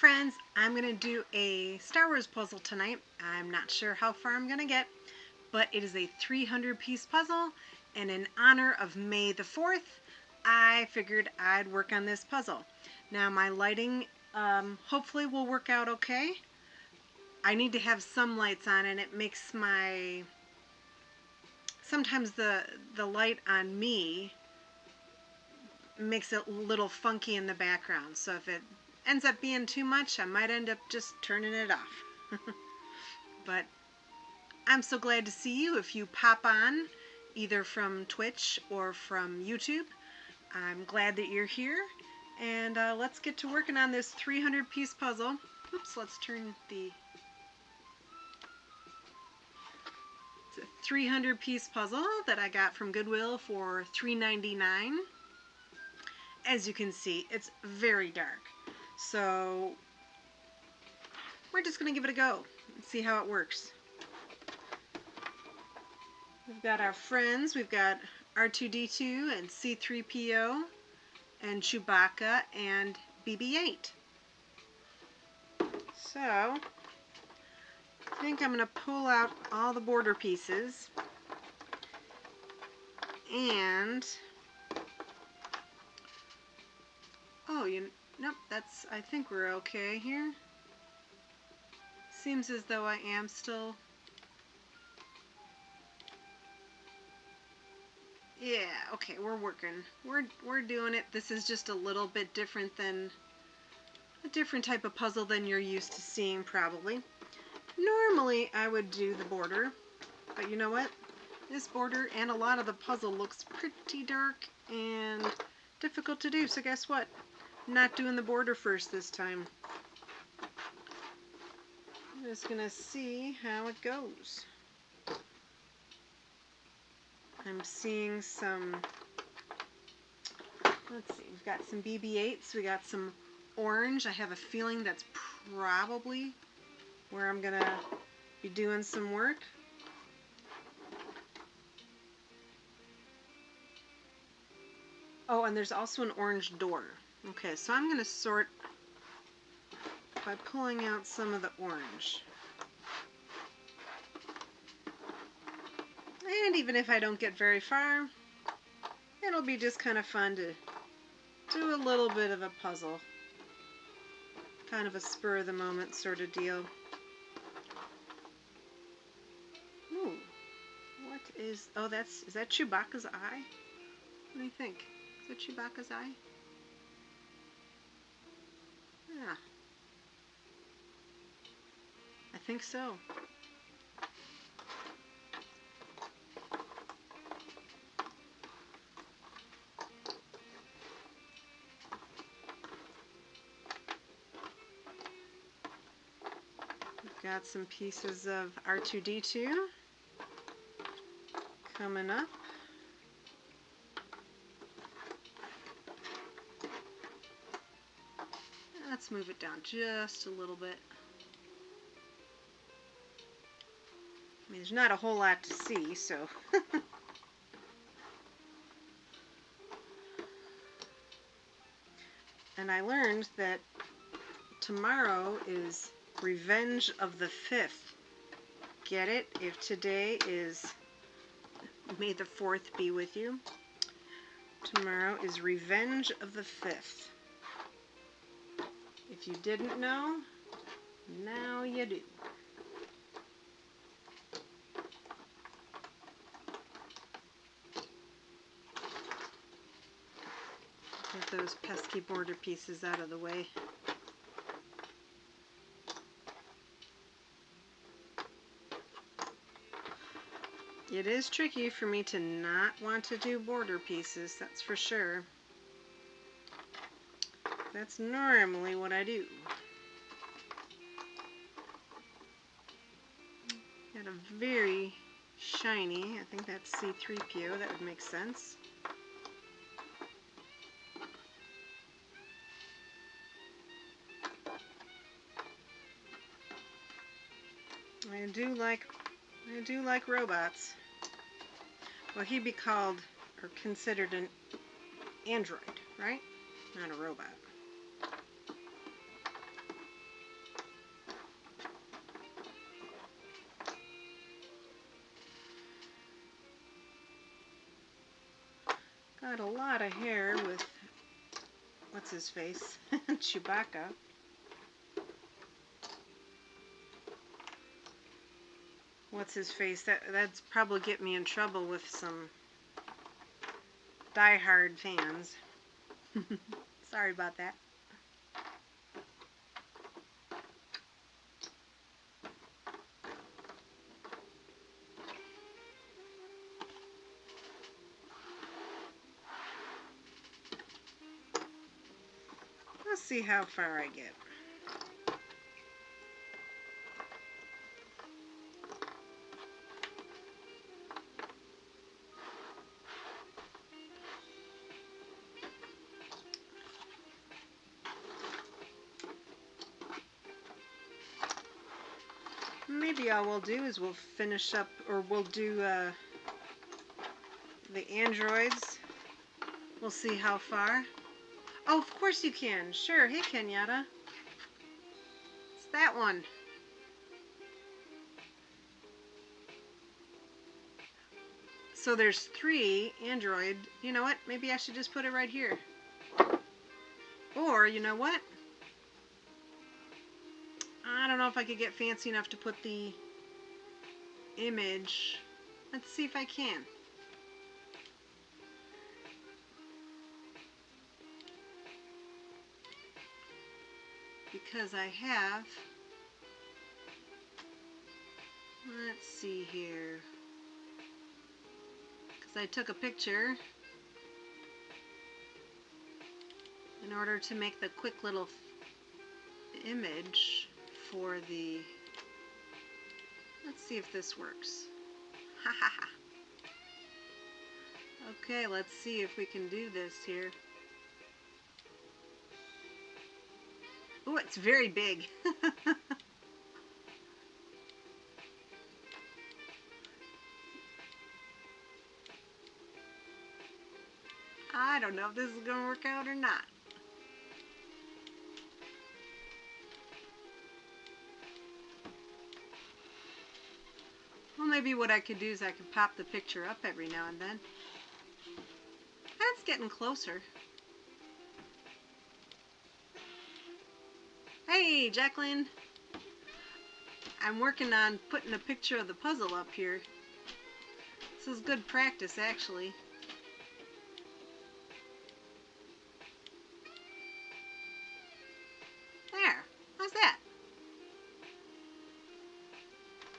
friends, I'm going to do a Star Wars puzzle tonight. I'm not sure how far I'm going to get, but it is a 300-piece puzzle, and in honor of May the 4th, I figured I'd work on this puzzle. Now my lighting hopefully will work out okay. I need to have some lights on, and it makes sometimes the light on me makes it a little funky in the background, so if it ends up being too much, I might end up just turning it off. But I'm so glad to see you if you pop on either from Twitch or from YouTube. I'm glad that you're here, and let's get to working on this 300-piece puzzle. Oops, let's turn the... It's a 300-piece puzzle that I got from Goodwill for $3.99. As you can see, it's very dark. So we're just going to give it a go and see how it works. We've got our friends. We've got R2-D2 and C-3PO and Chewbacca and BB-8. So I think I'm going to pull out all the border pieces, and nope, I think we're okay here. Seems as though I am still, yeah, okay, we're working. We're doing it. This is just a little bit different than a different type of puzzle than you're used to seeing probably. Normally I would do the border, but you know what? This border and a lot of the puzzle looks pretty dark and difficult to do, so guess what? I'm not doing the border first this time. I'm just gonna see how it goes. I'm seeing some, let's see, we've got some BB-8s, we got some orange. I have a feeling that's probably where I'm gonna be doing some work. Oh, and there's also an orange door. Okay, so I'm gonna sort by pulling out some of the orange. And even if I don't get very far, it'll be just kind of fun to do a little bit of a puzzle. Kind of a spur of the moment sort of deal. Ooh, what is, oh, is that Chewbacca's eye? What do you think? Is that Chewbacca's eye? Yeah. I think so. We've got some pieces of R2-D2 coming up. Let's move it down just a little bit. I mean, there's not a whole lot to see, so. And I learned that tomorrow is Revenge of the 5th. Get it? If today is May the 4th be with you, tomorrow is Revenge of the 5th. If you didn't know, now you do. Get those pesky border pieces out of the way. It is tricky for me to not want to do border pieces, that's for sure. That's normally what I do. Got a very shiny, I think that's C-3PO, that would make sense. I do like robots. Well, he'd be called or considered an android, right? Not a robot. Got a lot of hair with, what's his face? Chewbacca. What's his face? That's probably get me in trouble with some die-hard fans. Sorry about that. Let's see how far I get. Maybe all we'll do is we'll finish up, or we'll do the androids. We'll see how far. Oh, of course you can. Sure. Hey, Kenyatta. It's that one. So there's 3 android. You know what? Maybe I should just put it right here. Or, you know what? I don't know if I could get fancy enough to put the image. Let's see if I can. Because I have, let's see here, because I took a picture in order to make the quick little image for the, let's see if this works. Ha ha ha. Okay, let's see if we can do this here. Oh, it's very big. I don't know if this is going to work out or not. Well, maybe what I could do is I could pop the picture up every now and then. That's getting closer. Hey, Jacqueline. I'm working on putting a picture of the puzzle up here. This is good practice, actually. There. How's that?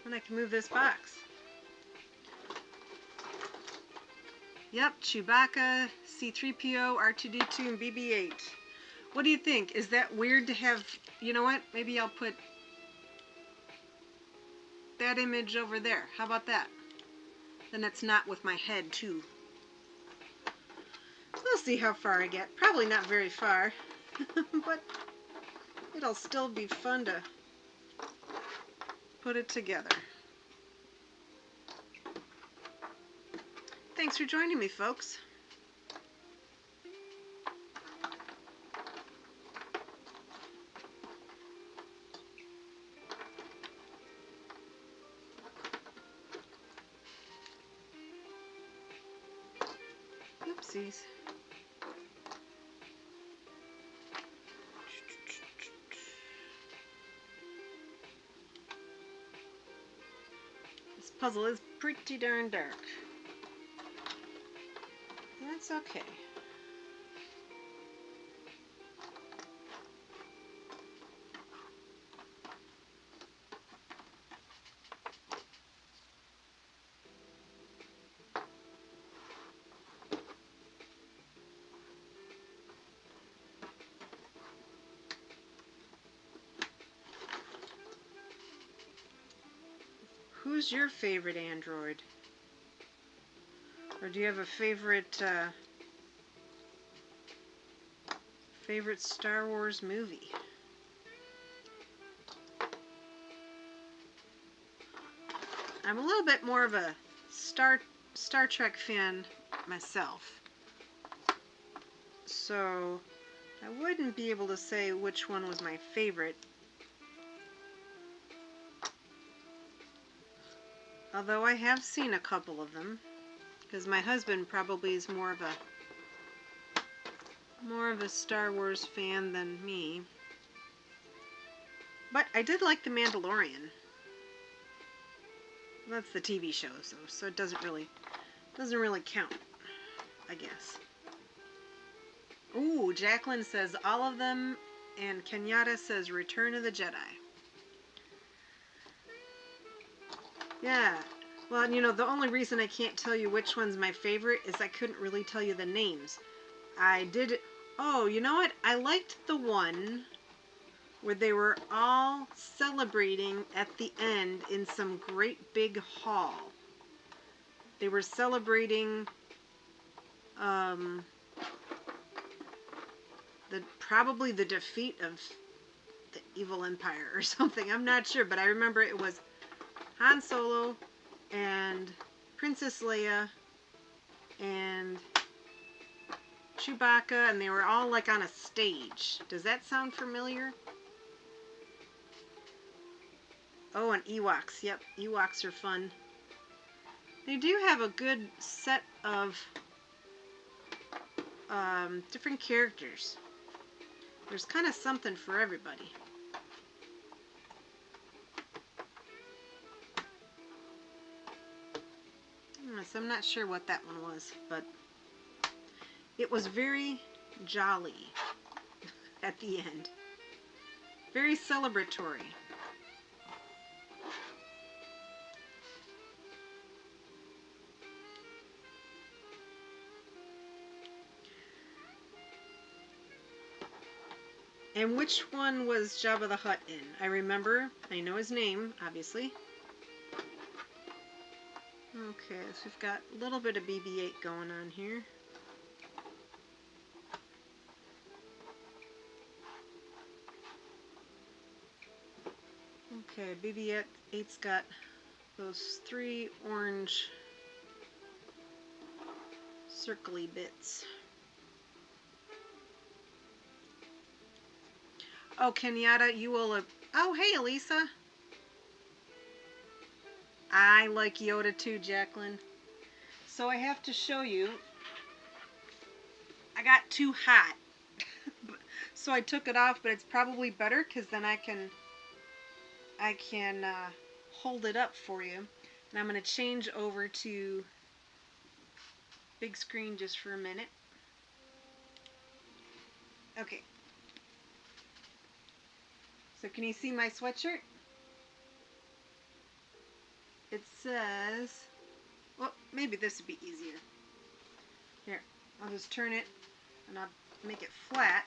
And I can move this box. Yep, Chewbacca, C-3PO, R2-D2, and BB-8. What do you think? Is that weird to have... You know what? Maybe I'll put that image over there. How about that? Then it's not with my head, too. We'll see how far I get. Probably not very far. But it'll still be fun to put it together. Thanks for joining me, folks. Oopsies. This puzzle is pretty darn dark. That's okay. Who's your favorite android? Or do you have a favorite favorite Star Wars movie? I'm a little bit more of a Star Trek fan myself, so I wouldn't be able to say which one was my favorite. Although I have seen a couple of them, because my husband probably is more of a More of a Star Wars fan than me. But I did like The Mandalorian. That's the TV show, so it doesn't really count, I guess. Ooh, Jacqueline says all of them, and Kenyatta says Return of the Jedi. Yeah. Well, you know, the only reason I can't tell you which one's my favorite is I couldn't really tell you the names. I did... Oh, you know what? I liked the one where they were all celebrating at the end in some great big hall. They were celebrating probably the defeat of the evil empire or something. I'm not sure, but I remember it was Han Solo and Princess Leia and Chewbacca, and they were all like on a stage. Does that sound familiar? Oh, and Ewoks. Yep, Ewoks are fun. They do have a good set of different characters. There's kind of something for everybody. So I'm not sure what that one was, but it was very jolly at the end. Very celebratory. And which one was Jabba the Hutt in? I remember. I know his name, obviously. Okay, so we've got a little bit of BB-8 going on here. Okay, BB-8's got those 3 orange circly bits. Oh, Kenyatta, you will... Oh, hey, Elisa. I like Yoda too, Jacqueline. So I have to show you. I got too hot. So I took it off, but it's probably better because then I can hold it up for you. And I'm going to change over to big screen just for a minute. Okay. So can you see my sweatshirt? It says, well, maybe this would be easier. Here, I'll just turn it and I'll make it flat,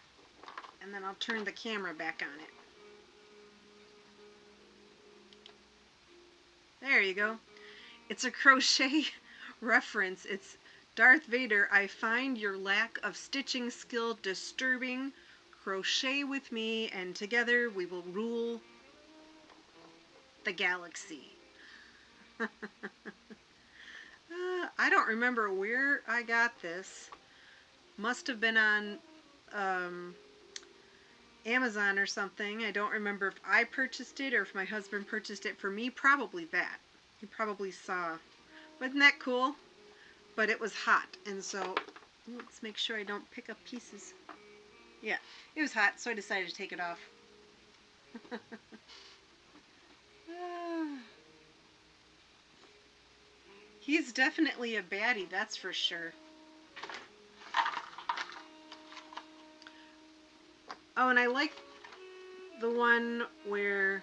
and then I'll turn the camera back on it. There you go. It's a crochet reference. It's Darth Vader, I find your lack of stitching skill disturbing. Crochet with me and together we will rule the galaxy. I don't remember where I got this. Must have been on Amazon or something. I don't remember if I purchased it or if my husband purchased it for me. Probably that. He probably saw. Wasn't that cool? But it was hot, and so let's make sure I don't pick up pieces. Yeah, it was hot, so I decided to take it off. He's definitely a baddie, that's for sure. Oh, and I like the one where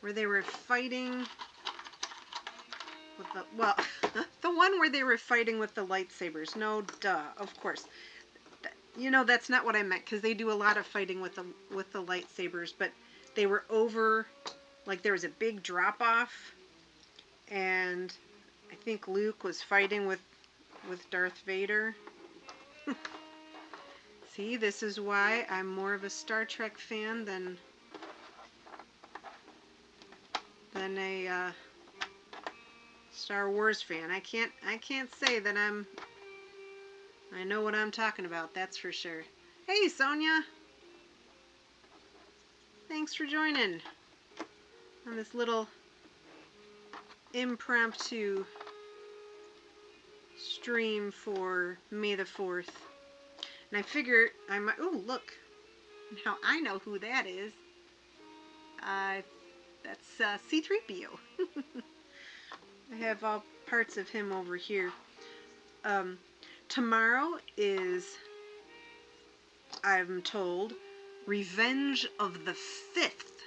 where they were fighting with the, well, the one where they were fighting with the lightsabers. No, duh, of course. You know, that's not what I meant, because they do a lot of fighting with the lightsabers, but they were over, like there was a big drop-off, and I think Luke was fighting with Darth Vader. See, this is why I'm more of a Star Trek fan than a Star Wars fan. I can't say that I know what I'm talking about, that's for sure. Hey, Sonia! Thanks for joining on this little impromptu stream for May the 4th. And I figured I might, oh look, now I know who that is. That's C-3PO. I have all parts of him over here. Tomorrow is, I'm told, Revenge of the 5th.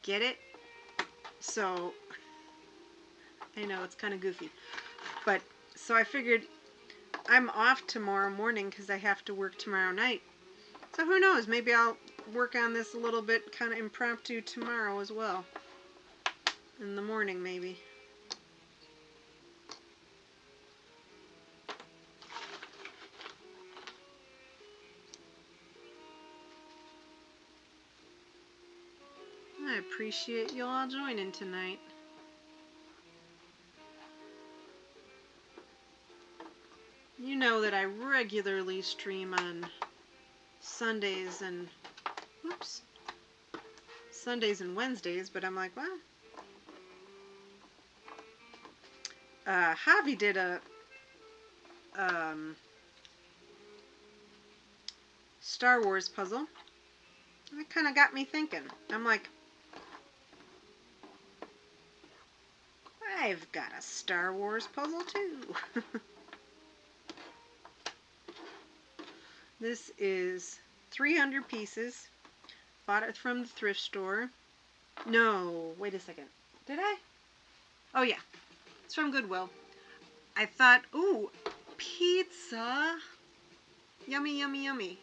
Get it? So, I know it's kind of goofy. But, so I figured I'm off tomorrow morning because I have to work tomorrow night. So who knows, maybe I'll work on this a little bit kind of impromptu tomorrow as well. In the morning maybe. I appreciate you all joining tonight. You know that I regularly stream on Sundays and Sundays and Wednesdays, but I'm like, well, Javi did a Star Wars puzzle. That kind of got me thinking. I'm like, I've got a Star Wars puzzle too. This is 300 pieces. Bought it from the thrift store. No, wait a second. Did I? Oh yeah, it's from Goodwill. I thought, ooh, pizza. Yummy, yummy, yummy.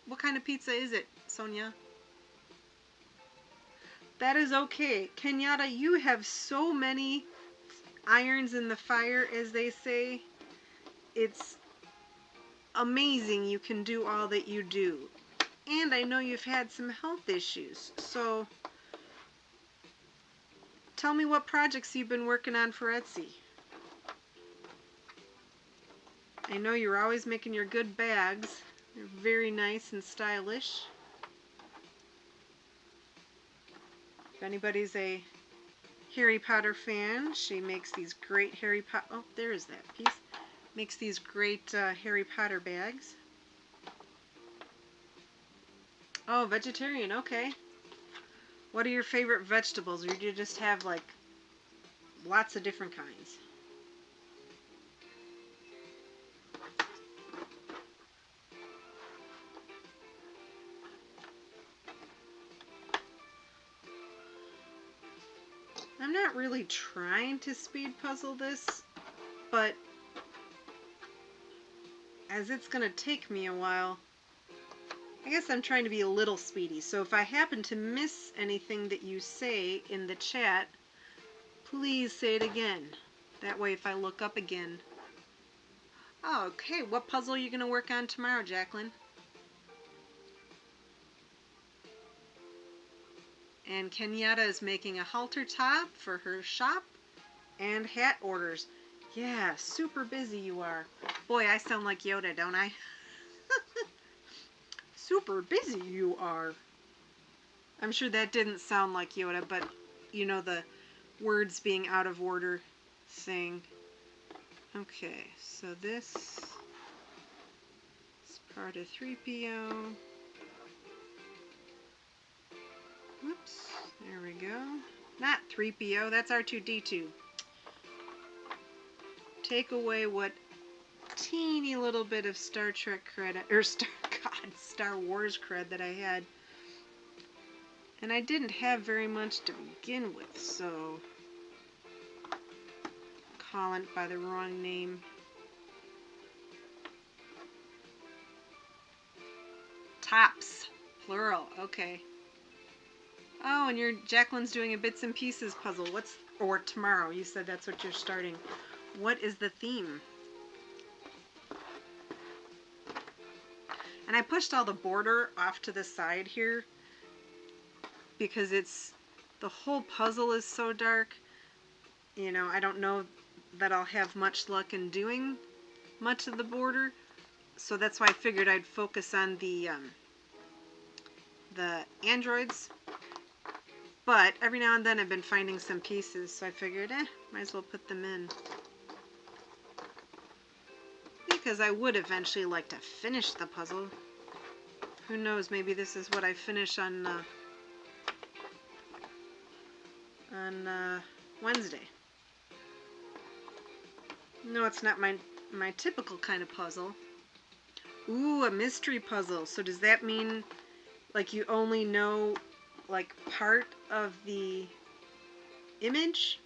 What kind of pizza is it, Sonia? That is okay. Kenyatta, you have so many irons in the fire, as they say. It's amazing you can do all that you do. And I know you've had some health issues. So tell me what projects you've been working on for Etsy. I know you're always making your good bags. They're very nice and stylish. If anybody's a Harry Potter fan, she makes these great Harry Potter... Oh, there's that piece. Makes these great Harry Potter bags. Oh, vegetarian, okay. What are your favorite vegetables? Or do you just have, like, lots of different kinds? I'm not really trying to speed puzzle this, but as it's going to take me a while, I guess I'm trying to be a little speedy. So if I happen to miss anything that you say in the chat, please say it again. That way if I look up again. Oh, okay, what puzzle are you going to work on tomorrow, Jacqueline? And Kenyatta is making a halter top for her shop and hat orders. Yeah, super busy you are. Boy, I sound like Yoda, don't I? Super busy you are. I'm sure that didn't sound like Yoda, but you know, the words being out of order thing. Okay, so this is part of 3PO. Whoops, there we go. Not 3PO, that's R2-D2. Take away what teeny little bit of Star Trek credit, or Star Wars cred that I had. And I didn't have very much to begin with, so calling it by the wrong name. Tops, plural, okay. Oh, and Jacqueline's doing a bits and pieces puzzle. Or tomorrow, you said that's what you're starting. What is the theme? And I pushed all the border off to the side here because the whole puzzle is so dark. You know, I don't know that I'll have much luck in doing much of the border. So that's why I figured I'd focus on the androids. But every now and then I've been finding some pieces, so I figured, might as well put them in. because I would eventually like to finish the puzzle. Who knows, maybe this is what I finish on Wednesday. No, it's not my typical kind of puzzle. Ooh, a mystery puzzle. So does that mean like you only know like part of the image?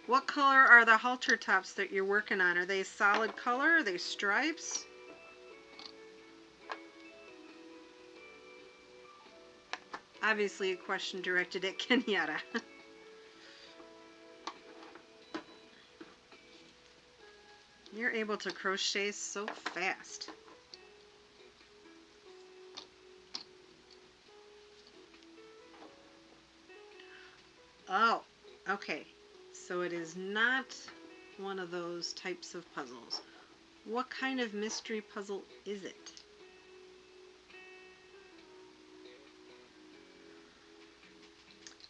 What color are the halter tops that you're working on? Are they solid color? Are they stripes? Obviously a question directed at Kenyatta. You're able to crochet so fast. Oh, okay. So it is not one of those types of puzzles. What kind of mystery puzzle is it?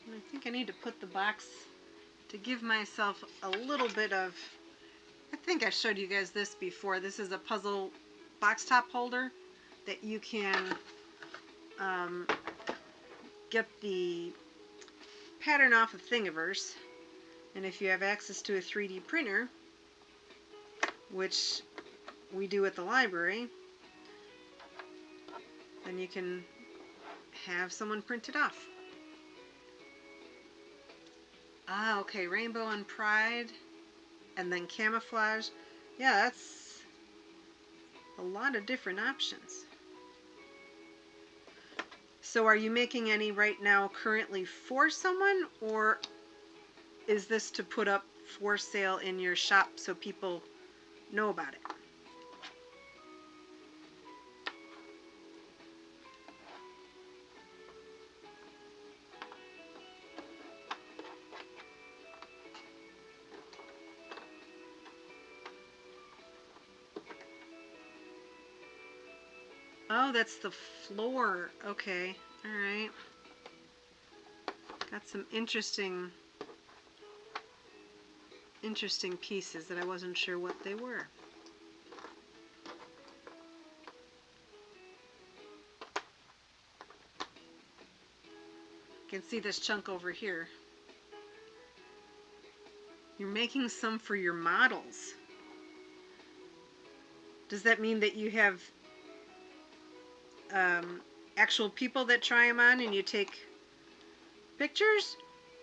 I think I need to put the box to give myself a little bit of... I think I showed you guys this before. This is a puzzle box top holder that you can get the pattern off of Thingiverse. And if you have access to a 3D printer, which we do at the library, then you can have someone print it off. Ah, okay, Rainbow and Pride, and then Camouflage. Yeah, that's a lot of different options. So are you making any right now currently for someone, or is this to put up for sale in your shop so people know about it? Oh, that's the floor. Okay, all right. Got some interesting pieces that I wasn't sure what they were. You can see this chunk over here. You're making some for your models. Does that mean that you have actual people that try them on and you take pictures?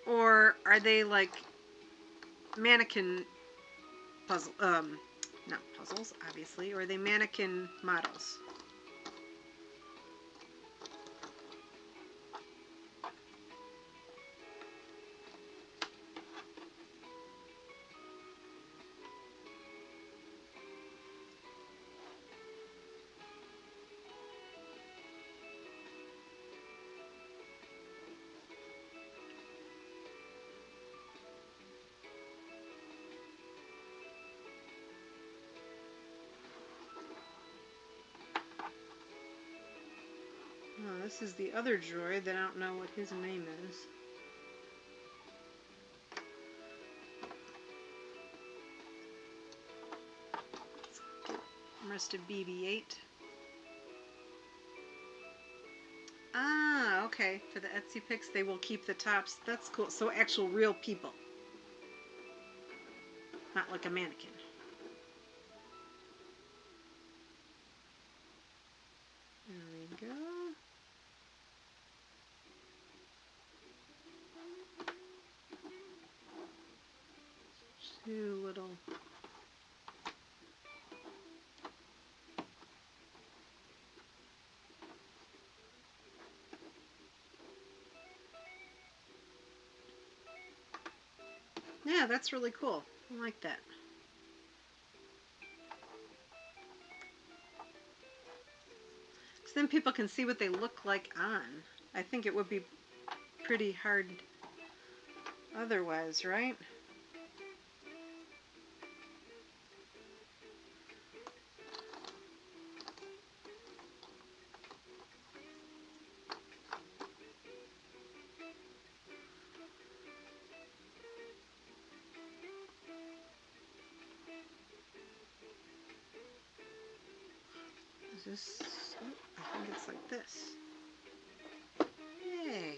Or are they like mannequin puzzle, not puzzles, obviously, or are they mannequin models? Oh, this is the other droid that I don't know what his name is. Rest of BB-8. Ah, okay. For the Etsy pics, they will keep the tops. That's cool. So actual real people. Not like a mannequin. There we go. Two little... Yeah, that's really cool. I like that. So then people can see what they look like on. I think it would be pretty hard otherwise, right? Is this, oh, I think it's like this. Yay.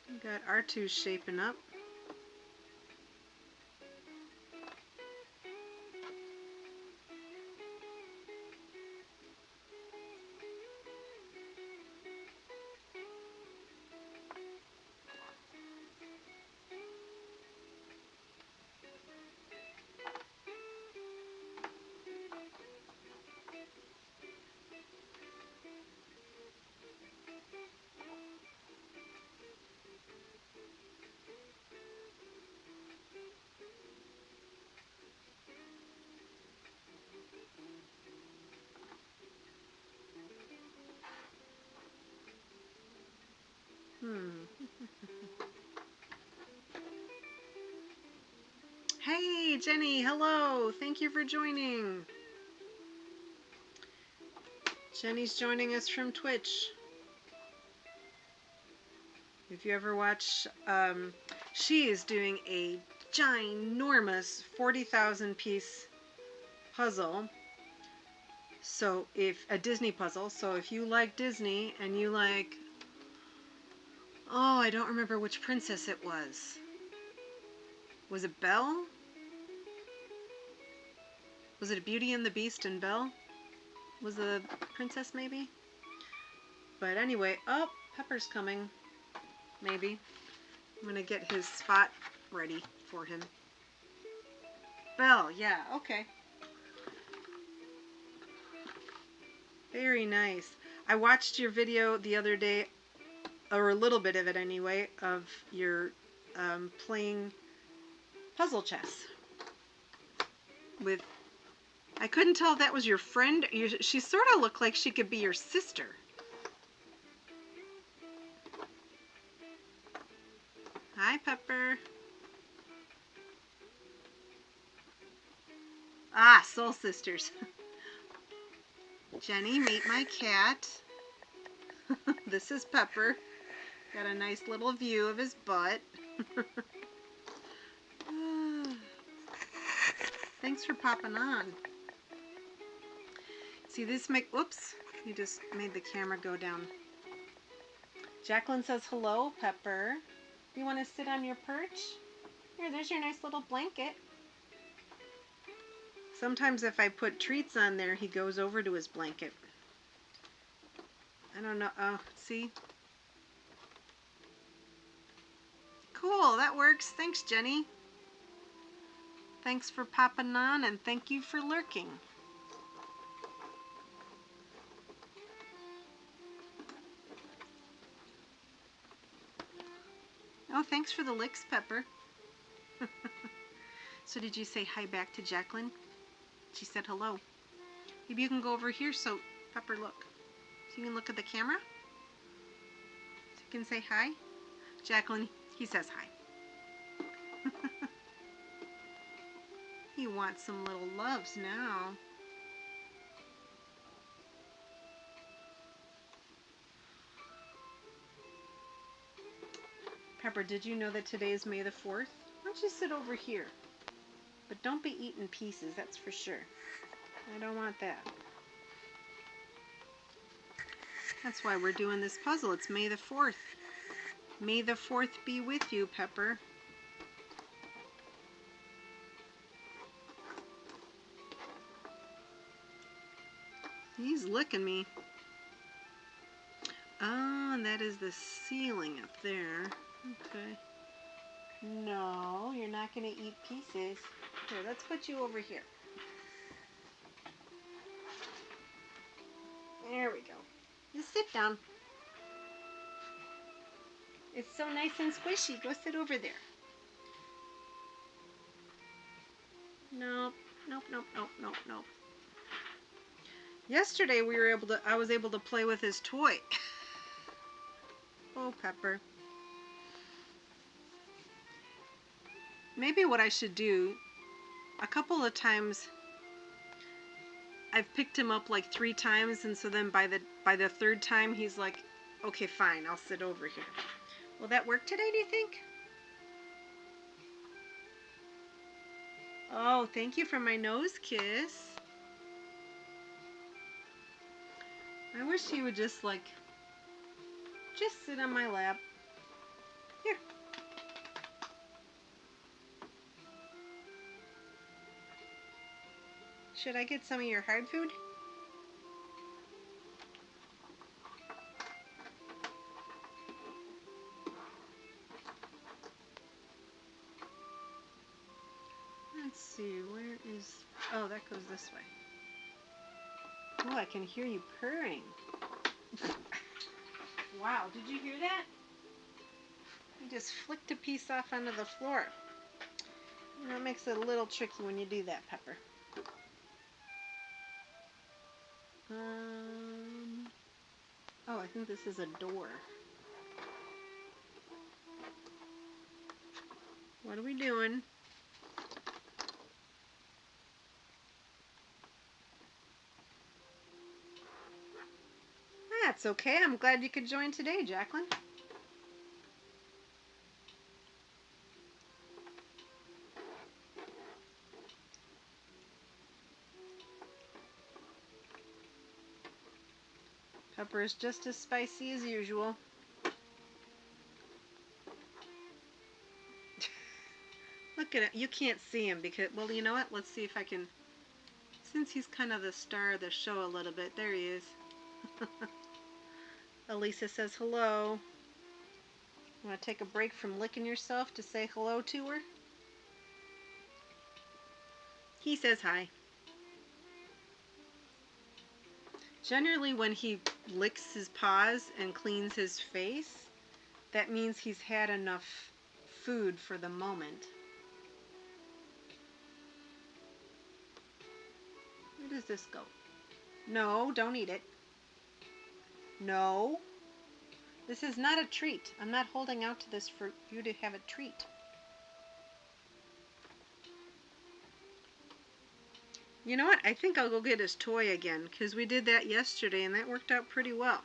We got R2 shaping up. Hey, Jenny, hello. Thank you for joining. Jenny's joining us from Twitch. If you ever watch, she is doing a ginormous 40,000 piece puzzle. So a Disney puzzle. So if you like Disney and you like, oh, I don't remember which princess it was. Was it Belle? Was it Beauty and the Beast and Belle? Was the princess maybe? But anyway, oh, Pepper's coming. Maybe. I'm gonna get his spot ready for him. Belle, yeah, okay. Very nice. I watched your video the other day, or a little bit of it anyway, of your playing puzzle chess with, I couldn't tell if that was your friend. She sort of looked like she could be your sister. Hi, Pepper. Ah, soul sisters. Jenny, meet my cat. This is Pepper. Got a nice little view of his butt. Thanks for popping on. See this whoops, you just made the camera go down. Jacqueline says hello, Pepper. You want to sit on your perch? Here, there's your nice little blanket. Sometimes if I put treats on there, he goes over to his blanket. I don't know. Oh, see? Cool, that works. Thanks, Jenny. Thanks for popping on, and thank you for lurking. Oh, thanks for the licks, Pepper. So did you say hi back to Jacqueline? She said hello. Maybe you can go over here so Pepper, look. So you can look at the camera. So you can say hi. Jacqueline, he says hi. He wants some little loves now. Pepper, did you know that today is May the 4th? Why don't you sit over here? But don't be eating pieces, that's for sure. I don't want that. That's why we're doing this puzzle. It's May the 4th. May the 4th be with you, Pepper. He's licking me. Oh, and that is the ceiling up there. Okay. No, you're not going to eat pieces. Here, let's put you over here. There we go. Just sit down. It's so nice and squishy. Go sit over there. Nope. Nope, nope, nope, nope, nope. Yesterday I was able to play with his toy. Oh, Pepper. Maybe what I should do, a couple of times I've picked him up like 3 times, and so then by the third time he's like, okay, fine, I'll sit over here. Will that work today, do you think? Oh, thank you for my nose kiss. I wish he would just sit on my lap. Here. Should I get some of your hard food? Let's see, where is... Oh, that goes this way. Oh, I can hear you purring. Wow, did you hear that? You just flicked a piece off onto the floor. You know, it makes it a little tricky when you do that, Pepper. Oh, I think this is a door. What are we doing? That's okay. I'm glad you could join today, Jacqueline. Pepper is just as spicy as usual. Look at it. You can't see him because, well, you know what? Let's see if I can, since he's kind of the star of the show a little bit. There he is. Elisa says hello. You want to take a break from licking yourself to say hello to her? He says hi. Generally, when he licks his paws and cleans his face, that means he's had enough food for the moment. Where does this go? No, don't eat it. No. This is not a treat. I'm not holding out to this for you to have a treat. You know what? I think I'll go get his toy again, because we did that yesterday and that worked out pretty well.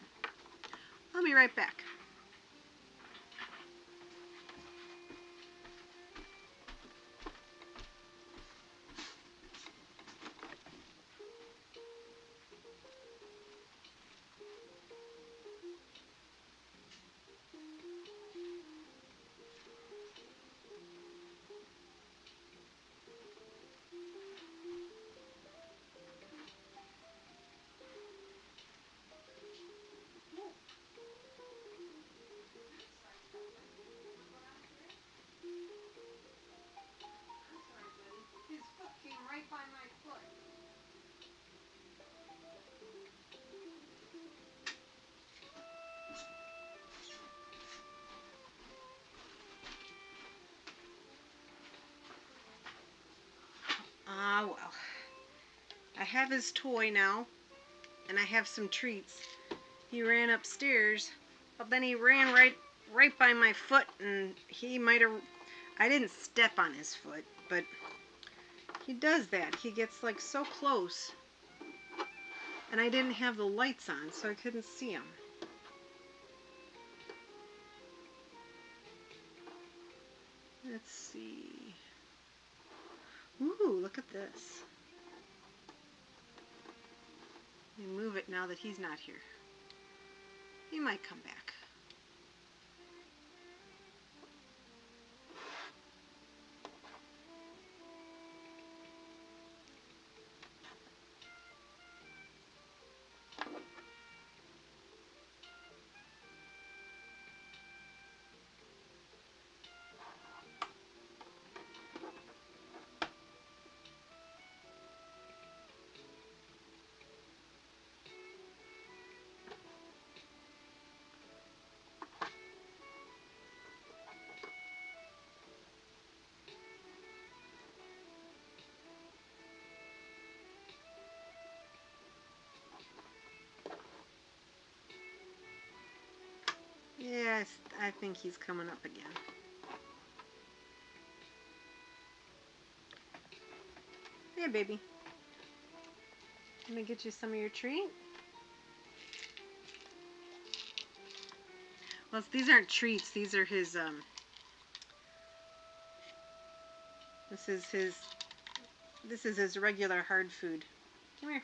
I'll be right back. His foot came right by my foot. Ah, well. I have his toy now, and I have some treats. He ran upstairs, but then he ran right by my foot, and he might have... I didn't step on his foot, but he does that. He gets like so close, and I didn't have the lights on, so I couldn't see him. Let's see. Ooh, look at this. Let me move it now that he's not here. He might come back. Yes, I think he's coming up again. Hey, baby. Let me get you some of your treat. Well, these aren't treats. These are his, this is his regular hard food. Come here.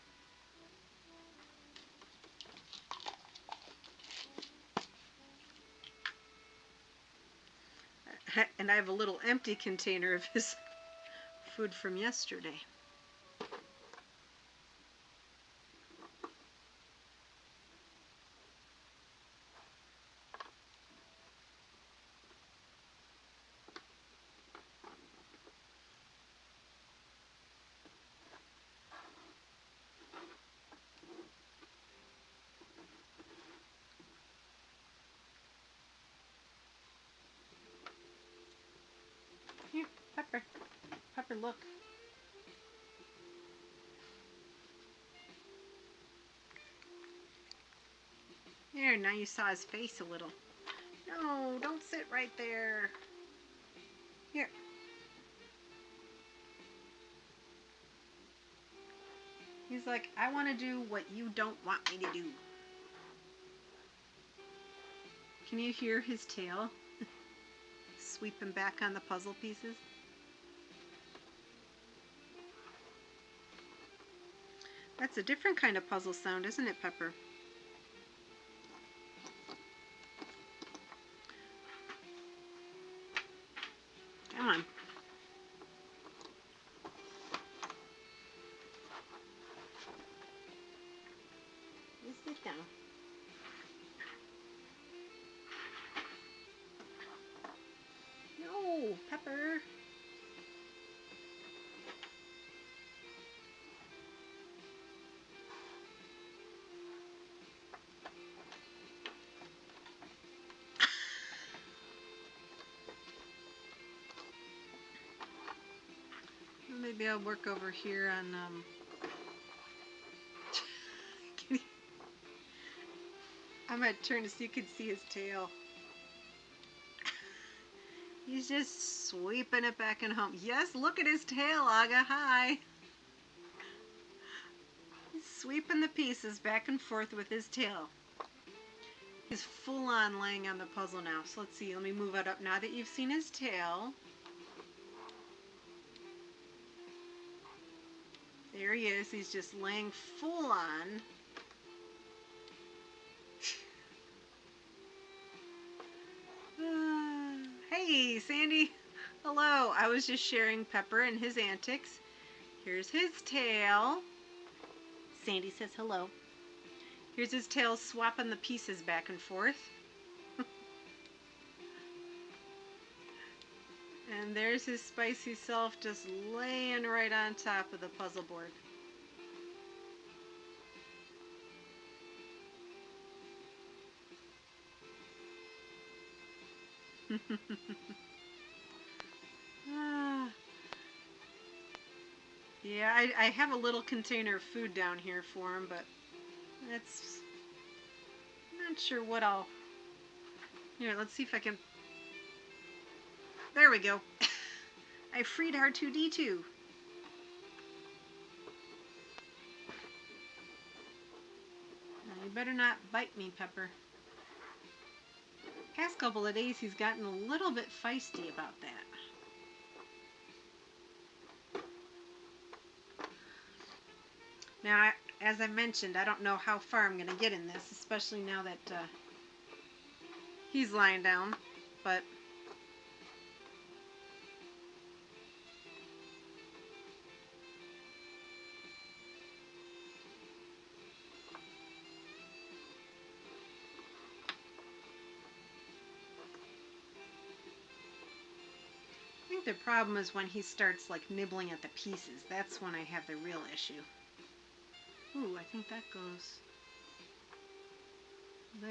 And I have a little empty container of his food from yesterday. Here, Pepper. Pepper, look. There, now you saw his face a little. No, don't sit right there. Here. He's like, I want to do what you don't want me to do. Can you hear his tail sweeping back on the puzzle pieces? That's a different kind of puzzle sound, isn't it, Pepper? Come on. You sit down. No, Pepper. Maybe I'll work over here on, I might turn so you can see his tail. He's just sweeping it back and home. Yes, look at his tail, Aga. Hi. He's sweeping the pieces back and forth with his tail. He's full on laying on the puzzle now. So let's see. Let me move it up now that you've seen his tail. There he is. He's just laying full on. Hey, Sandy. Hello. I was just sharing Pepper and his antics. Here's his tail. Sandy says hello. Here's his tail swapping the pieces back and forth. And there's his spicy self just laying right on top of the puzzle board. Yeah, I have a little container of food down here for him, but that's not sure what I'll... Here, let's see if I can... There we go. I freed R2-D2. Now, you better not bite me, Pepper. Past couple of days, he's gotten a little bit feisty about that. Now, as I mentioned, I don't know how far I'm going to get in this, especially now that he's lying down, but I think the problem is when he starts like nibbling at the pieces. That's when I have the real issue. Ooh, I think that goes there.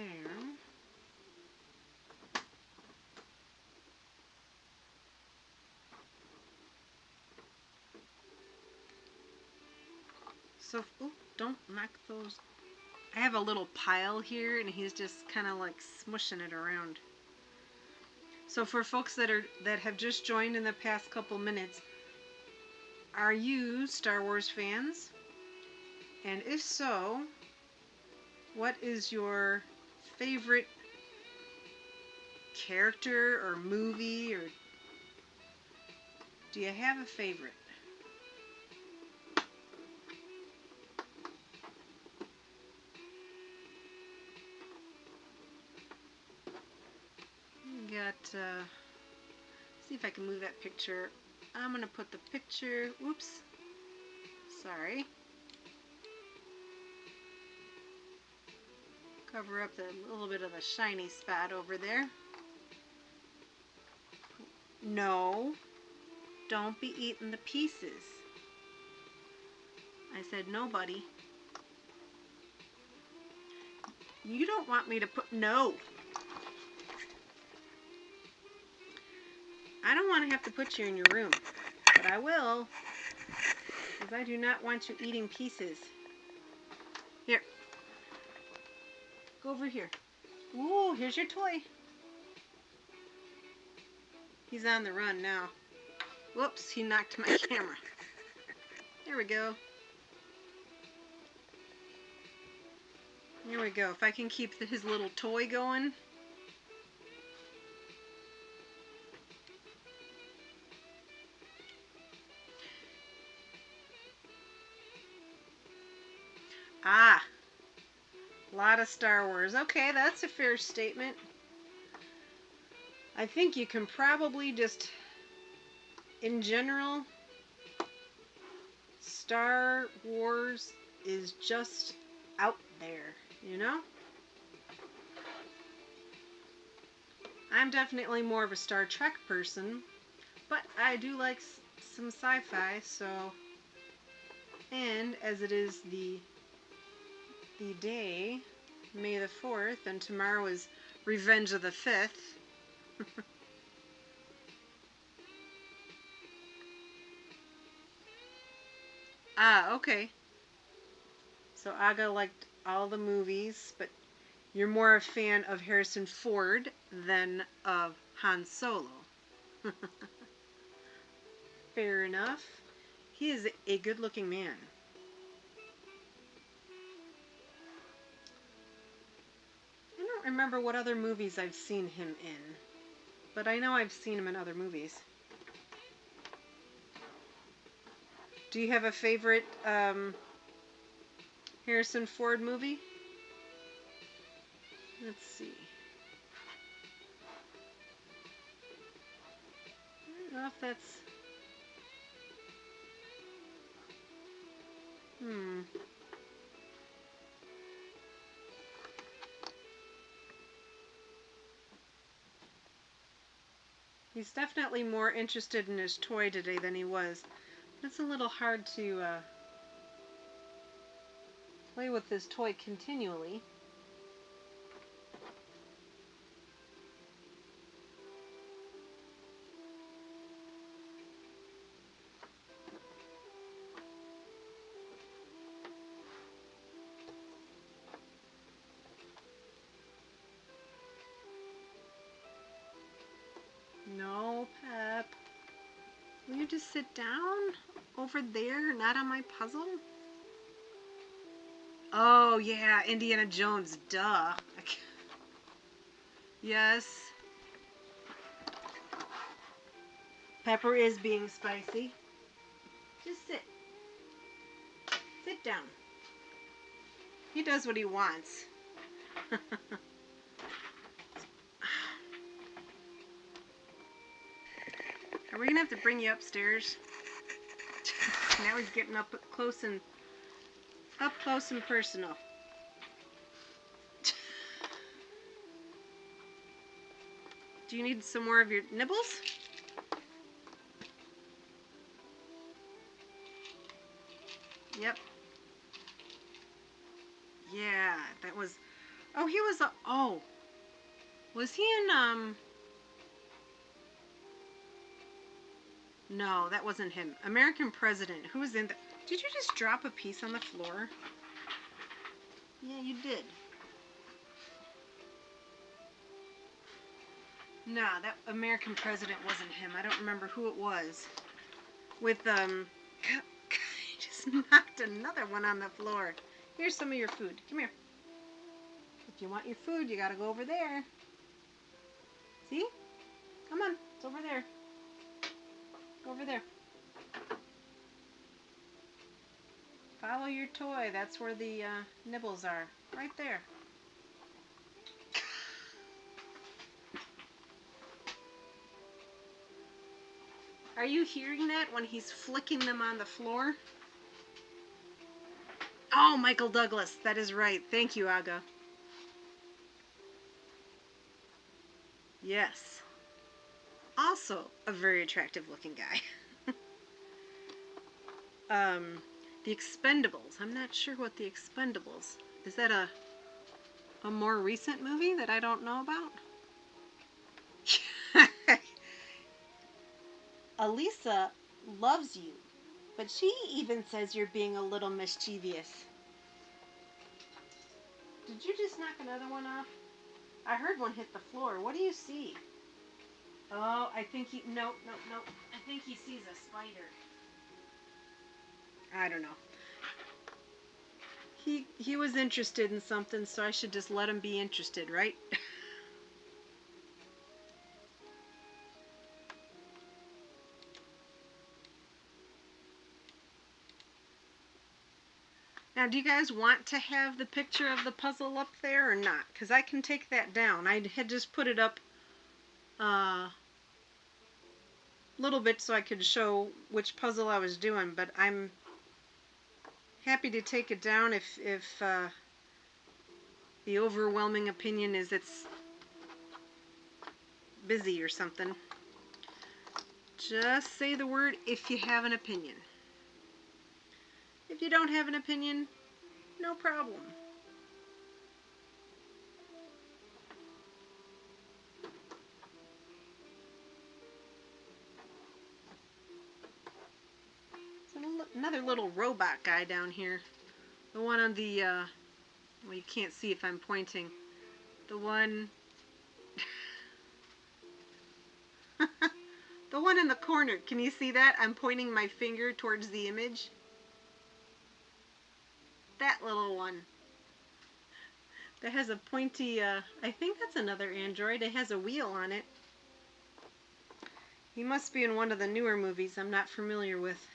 So, ooh, don't knock those I have a little pile here, and he's just kind of like smushing it around. So for folks that have just joined in the past couple minutes, are you Star Wars fans? And if so, what is your favorite character or movie, or do you have a favorite? See if I can move that picture. I'm gonna put the picture, oops, sorry. Cover up the little bit of the shiny spot over there. No, don't be eating the pieces. I said no, buddy. You don't want me to put, no. I don't want to have to put you in your room, but I will, because I do not want you eating pieces. Here. Go over here. Ooh, here's your toy. He's on the run now. Whoops, he knocked my camera. There we go. There we go. If I can keep his little toy going. Ah, a lot of Star Wars. Okay, that's a fair statement. I think you can probably just, in general, Star Wars is just out there, you know? I'm definitely more of a Star Trek person, but I do like some sci-fi, so, and as it is the day, May the 4th, and tomorrow is Revenge of the 5th. Ah, okay. So Aga liked all the movies, but you're more a fan of Harrison Ford than of Han Solo. Fair enough. He is a good-looking man. I don't remember what other movies I've seen him in, but I know I've seen him in other movies. Do you have a favorite Harrison Ford movie? Let's see. I don't know if that's... He's definitely more interested in his toy today than he was. It's a little hard to play with this toy continually. No, Pep. Will you just sit down over there, not on my puzzle? Oh, yeah, Indiana Jones, duh. Yes. Pepper is being spicy. Just sit. Sit down. He does what he wants. Are we going to have to bring you upstairs? Now he's getting up close and personal. Do you need some more of your nibbles? Yep. Yeah, that was... Oh, he was... Oh. Was he in, No, that wasn't him. American President. Who was in the... Did you just drop a piece on the floor? Yeah, you did. Nah, that American president wasn't him. I don't remember who it was. With, he just knocked another one on the floor. Here's some of your food. Come here. If you want your food, you gotta go over there. See? Come on. It's over there. Go over there. Follow your toy. That's where the nibbles are. Right there. Are you hearing that when he's flicking them on the floor? Oh, Michael Douglas. That is right. Thank you, Aga. Yes. Also a very attractive looking guy. The Expendables. I'm not sure what The Expendables. Is that a more recent movie that I don't know about? Elisa loves you, but she even says you're being a little mischievous. Did you just knock another one off? I heard one hit the floor. What do you see? Oh, I think he... No. I think he sees a spider. I don't know. He was interested in something, so I should just let him be interested, right? Now, do you guys want to have the picture of the puzzle up there or not? Because I can take that down. I had just put it up a little bit so I could show which puzzle I was doing, but I'm happy to take it down if the overwhelming opinion is it's busy or something. Just say the word if you have an opinion. If you don't have an opinion, no problem. There's another little robot guy down here. The one on the, well, you can't see if I'm pointing. The one... the one in the corner. Can you see that? I'm pointing my finger towards the image. That little one. That has a pointy, I think that's another android. It has a wheel on it. He must be in one of the newer movies I'm not familiar with.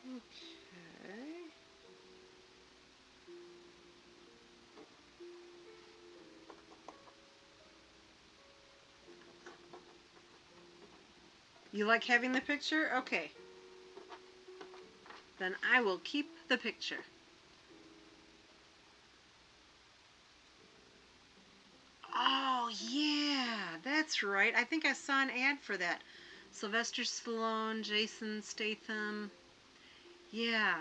Okay. You like having the picture? Okay. Then I will keep the picture. Oh, yeah, that's right. I think I saw an ad for that. Sylvester Stallone, Jason Statham. Yeah.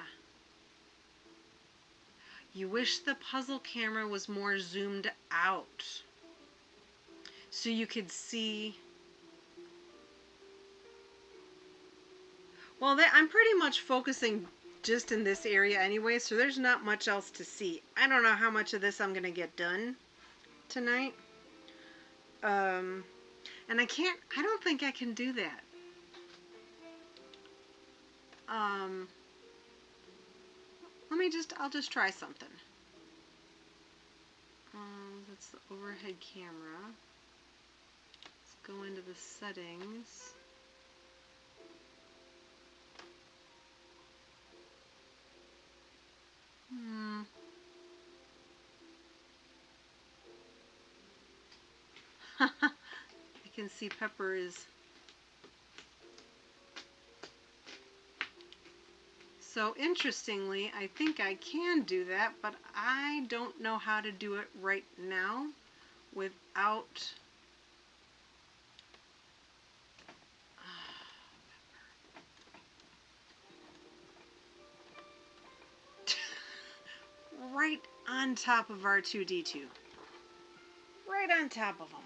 You wish the puzzle camera was more zoomed out so you could see. Well, I'm pretty much focusing just in this area anyway, so there's not much else to see. I don't know how much of this I'm going to get done tonight. And I don't think I can do that. I'll just try something. That's the overhead camera. Let's go into the settings. I can see Pepper is So interestingly, I think I can do that, but I don't know how to do it right now without right on top of R2-D2. Right on top of them.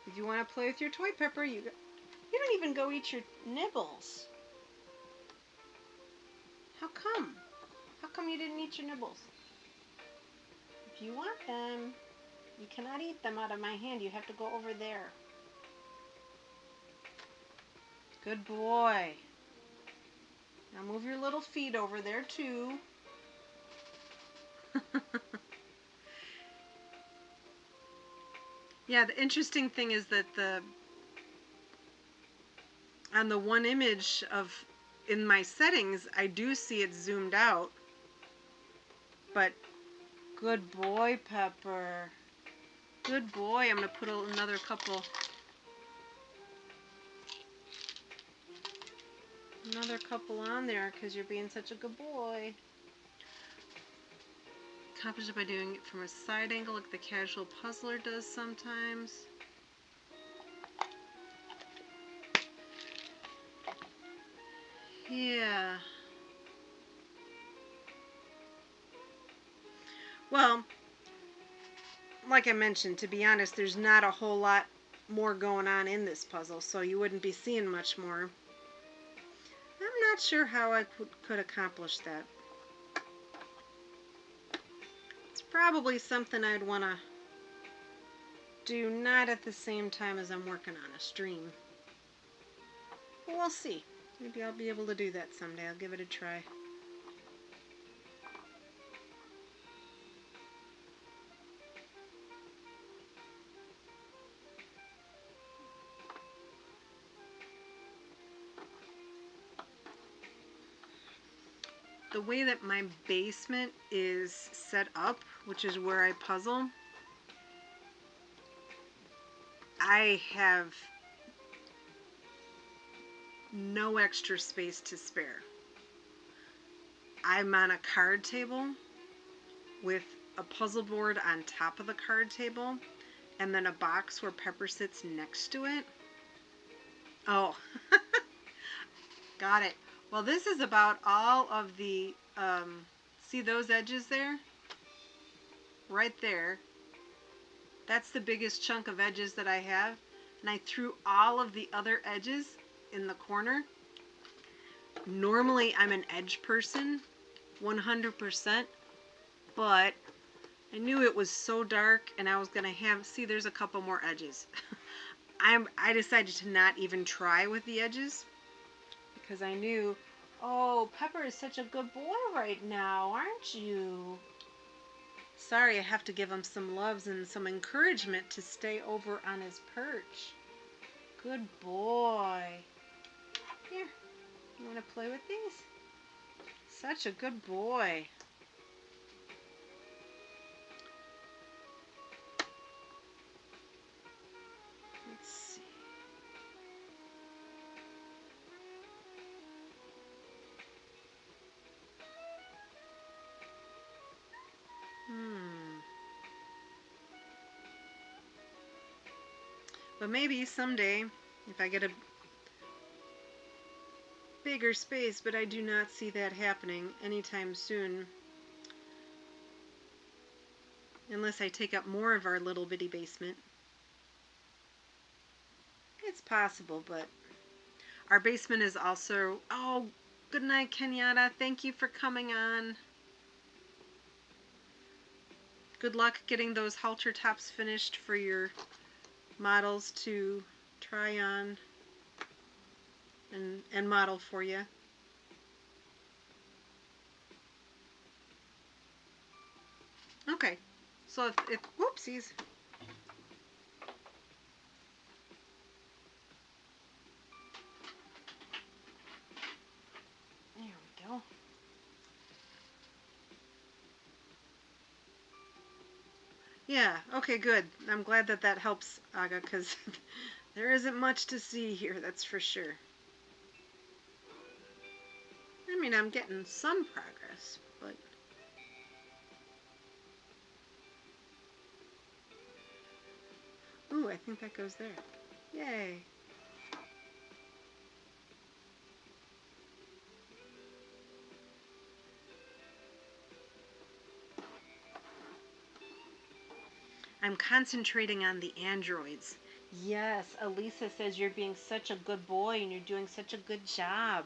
If you want to play with your toy Pepper, you don't even go eat your nibbles. How come? How come you didn't eat your nibbles? If you want them, you cannot eat them out of my hand. You have to go over there. Good boy. Now move your little feet over there too. Yeah, the interesting thing is that on the one image of in my settings, I do see it zoomed out. But good boy, Pepper. Good boy. I'm going to put another couple on there because you're being such a good boy. Accomplish it by doing it from a side angle like the casual puzzler does sometimes. Yeah. Well, like I mentioned, to be honest, there's not a whole lot more going on in this puzzle, so you wouldn't be seeing much more. I'm not sure how I could accomplish that. It's probably something I'd want to do not at the same time as I'm working on a stream. But we'll see. Maybe I'll be able to do that someday. I'll give it a try. The way that my basement is set up, which is where I puzzle, I have no extra space to spare. I'm on a card table with a puzzle board on top of the card table and then a box where Pepper sits next to it. Oh, got it. Well, this is about all of the, see those edges there? Right there. That's the biggest chunk of edges that I have. And I threw all of the other edges in the corner. Normally I'm an edge person, 100%, but I knew it was so dark and I was going to have, see there's a couple more edges. I decided to not even try with the edges because I knew, oh, Pepper is such a good boy right now, aren't you? Sorry, I have to give him some loves and some encouragement to stay over on his perch. Good boy. Here, you want to play with these? Such a good boy. Let's see. But maybe someday, if I get a bigger space, but I do not see that happening anytime soon. Unless I take up more of our little bitty basement. It's possible, but our basement is also... Oh, good night, Kenyatta. Thank you for coming on. Good luck getting those halter tops finished for your models to try on and model for you. Okay, so if whoopsies. There we go. Yeah, okay, good. I'm glad that helps, Aga, because There isn't much to see here, that's for sure. I mean, I'm getting some progress, but... Ooh, I think that goes there. Yay. I'm concentrating on the androids. Yes, Elisa says you're being such a good boy and you're doing such a good job.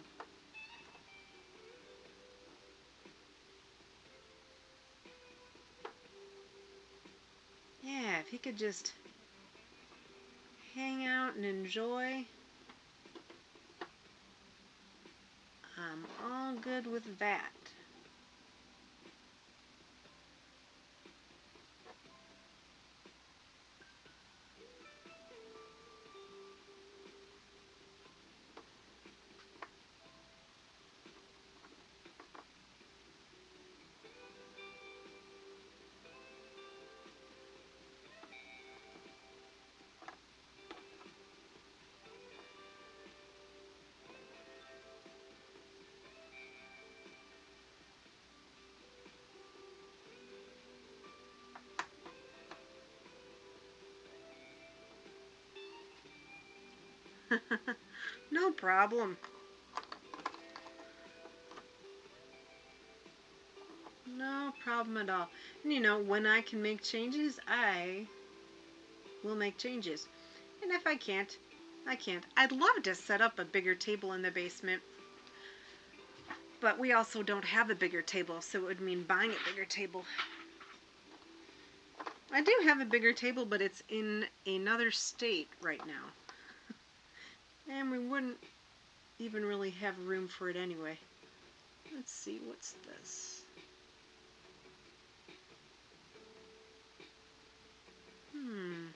Yeah, if he could just hang out and enjoy, I'm all good with that. No problem. No problem at all. And you know, when I can make changes, I will make changes. And if I can't, I can't. I'd love to set up a bigger table in the basement, but we also don't have a bigger table, so it would mean buying a bigger table. I do have a bigger table, but it's in another state right now. And we wouldn't even really have room for it anyway. Let's see, what's this? Hmm.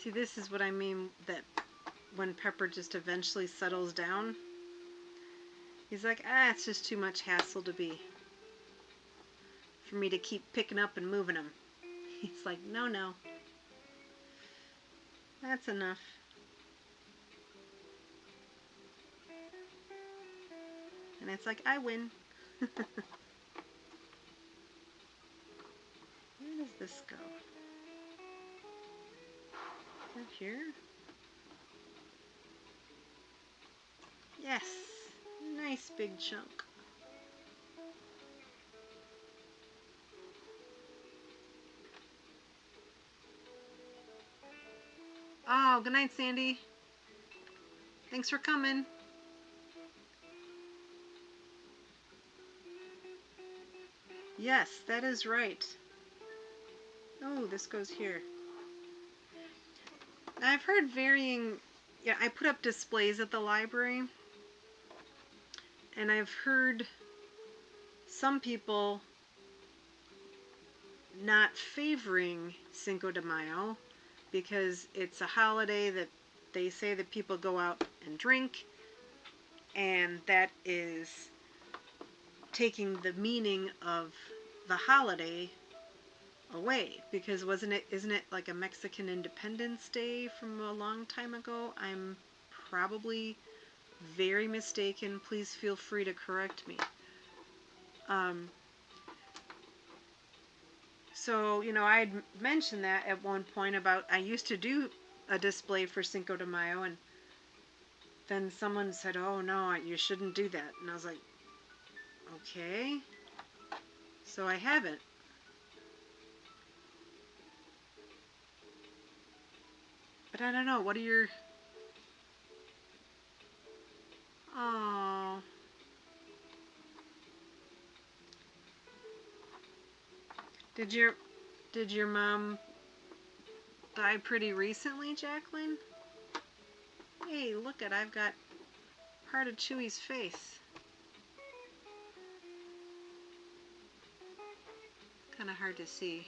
See, this is what I mean, that when Pepper just eventually settles down, he's like, it's just too much hassle for me to keep picking up and moving him. He's like, no, that's enough. And it's like, I win. Where does this go? Up here? Yes. Nice big chunk. Oh, good night, Sandy. Thanks for coming. Yes, that is right. Oh, this goes here. I've heard varying... Yeah, I put up displays at the library, and I've heard some people not favoring Cinco de Mayo because it's a holiday that they say that people go out and drink, and that is taking the meaning of the holiday away, because isn't it like a Mexican Independence Day from a long time ago? I'm probably very mistaken. Please feel free to correct me. So, I had mentioned that at one point about I used to do a display for Cinco de Mayo, and then someone said, oh no, you shouldn't do that. And I was like, okay. So I haven't. But I don't know, what are your... Oh. Did your mom die pretty recently, Jacqueline? Hey, look at, I've got part of Chewy's face. Kind of hard to see.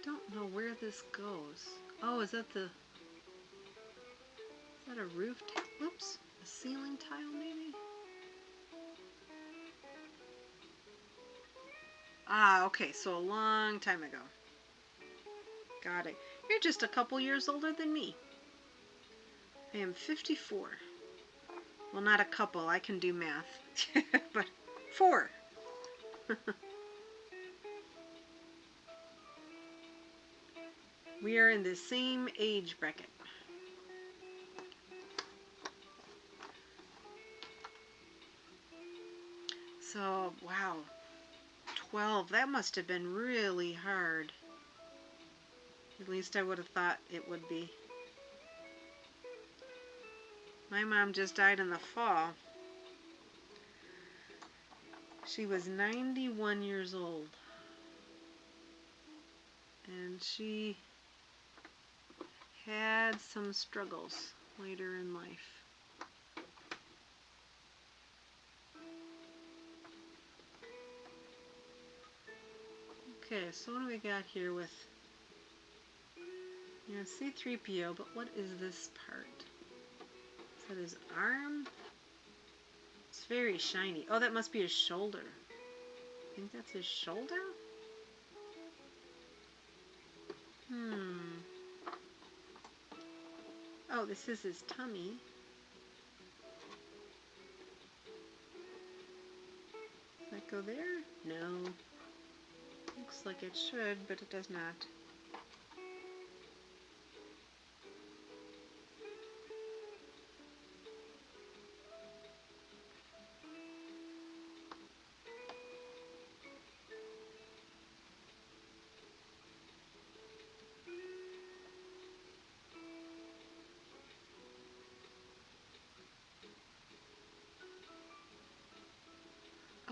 Don't know where this goes. Oh, is that a roof tile? Oops, a ceiling tile maybe? Ah, okay, so a long time ago. Got it. You're just a couple years older than me. I am 54. Well, not a couple, I can do math. But 4. We are in the same age bracket. So, wow. 12. That must have been really hard. At least I would have thought it would be. My mom just died in the fall. She was 91 years old. And she had some struggles later in life. Okay, so what do we got here with... C-3PO, but what is this part? Is that his arm? It's very shiny. Oh, that must be his shoulder. I think that's his shoulder? Oh, this is his tummy. Does that go there? No. Looks like it should, but it does not.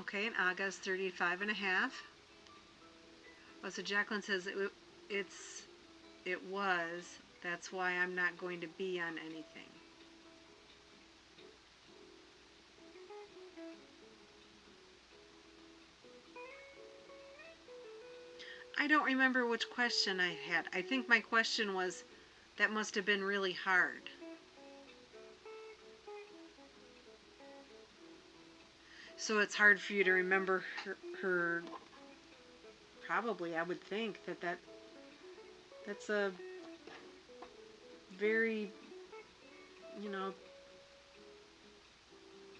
Okay, and Aga's 35 and a half. Oh, so Jacqueline says it was. That's why I'm not going to be on anything. I don't remember which question I had. I think my question was, that must have been really hard. So it's hard for you to remember her probably, I would think that's a very, you know,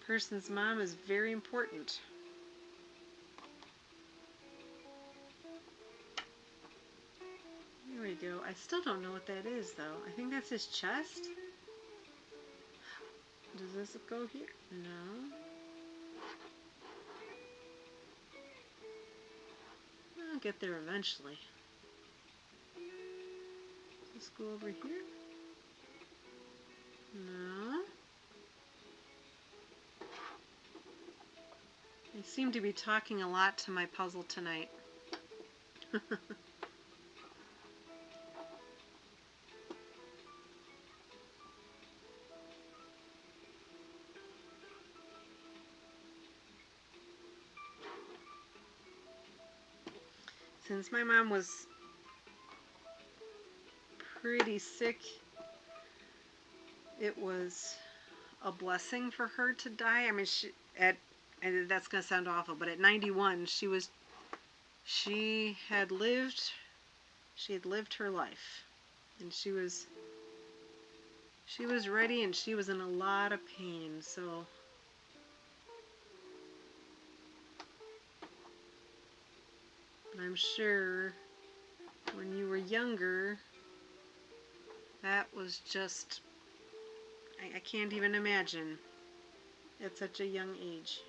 person's mom is very important. Here we go. I still don't know what that is, though. I think that's his chest. Does this go here? No. I'll get there eventually. Let's go over here. No. I seem to be talking a lot to my puzzle tonight. Since my mom was pretty sick, it was a blessing for her to die. I mean, and that's going to sound awful, but at 91, she had lived her life, and she was ready, and she was in a lot of pain. So I'm sure when you were younger, that was just, I can't even imagine at such a young age.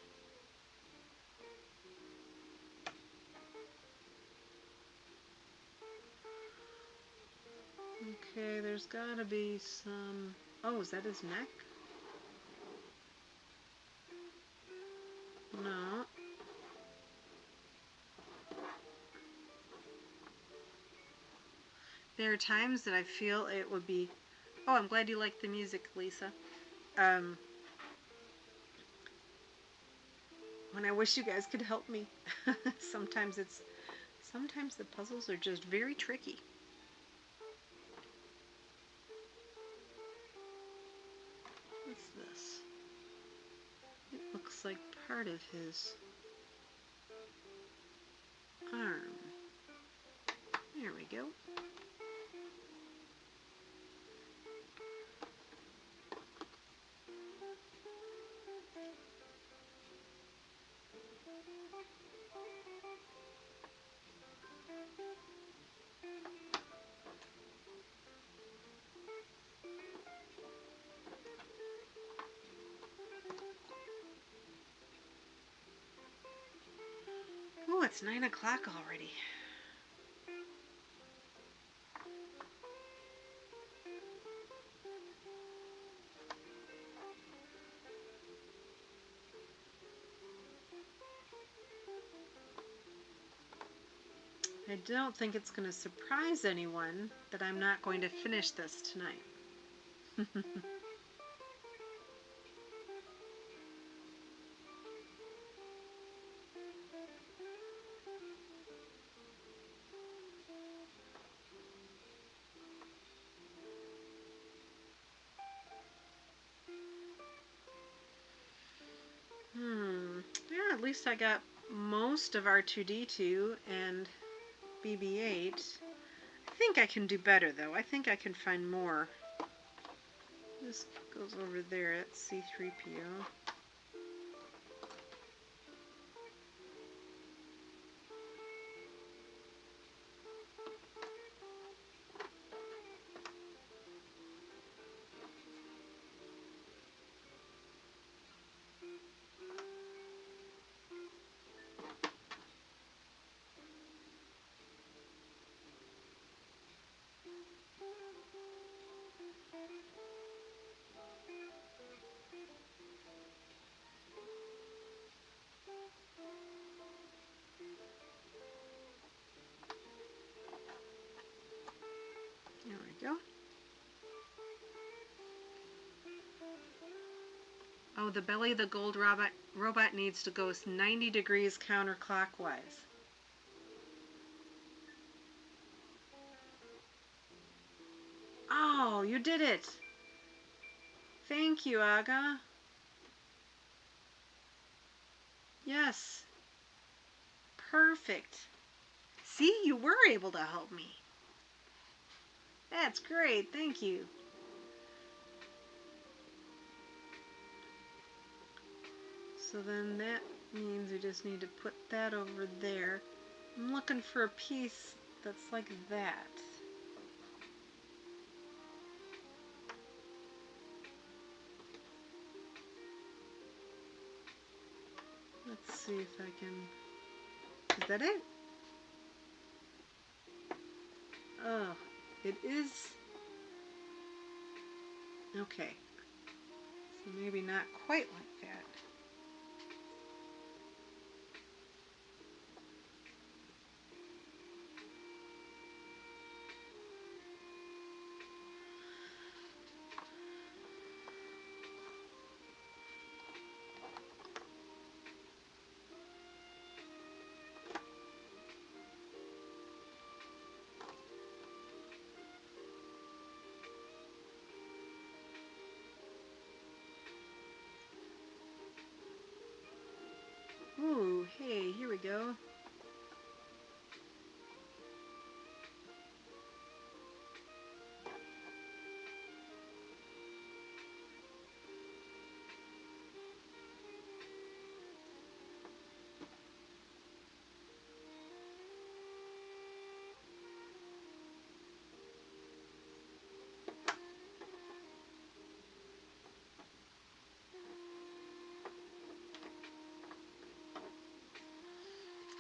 Okay, there's gotta be some, oh, is that his neck? No. There are times that I feel it would be, oh, I'm glad you like the music, Lisa. When I wish you guys could help me. Sometimes the puzzles are just very tricky. What's this? It looks like part of his arm. There we go. Oh, it's 9 o'clock already. I don't think it's going to surprise anyone that I'm not going to finish this tonight. Yeah, at least I got most of R2-D2 and BB-8. I think I can do better, though. I think I can find more. This goes over there at C-3PO. Oh, the belly of the gold robot needs to go 90 degrees counterclockwise. Oh, you did it. Thank you, Aga. Yes. Perfect. See, you were able to help me. That's great. Thank you. So then that means we just need to put that over there. I'm looking for a piece that's like that. Let's see if I can... Is that it? Oh, it is... Okay. So maybe not quite like that. Ooh, hey, here we go.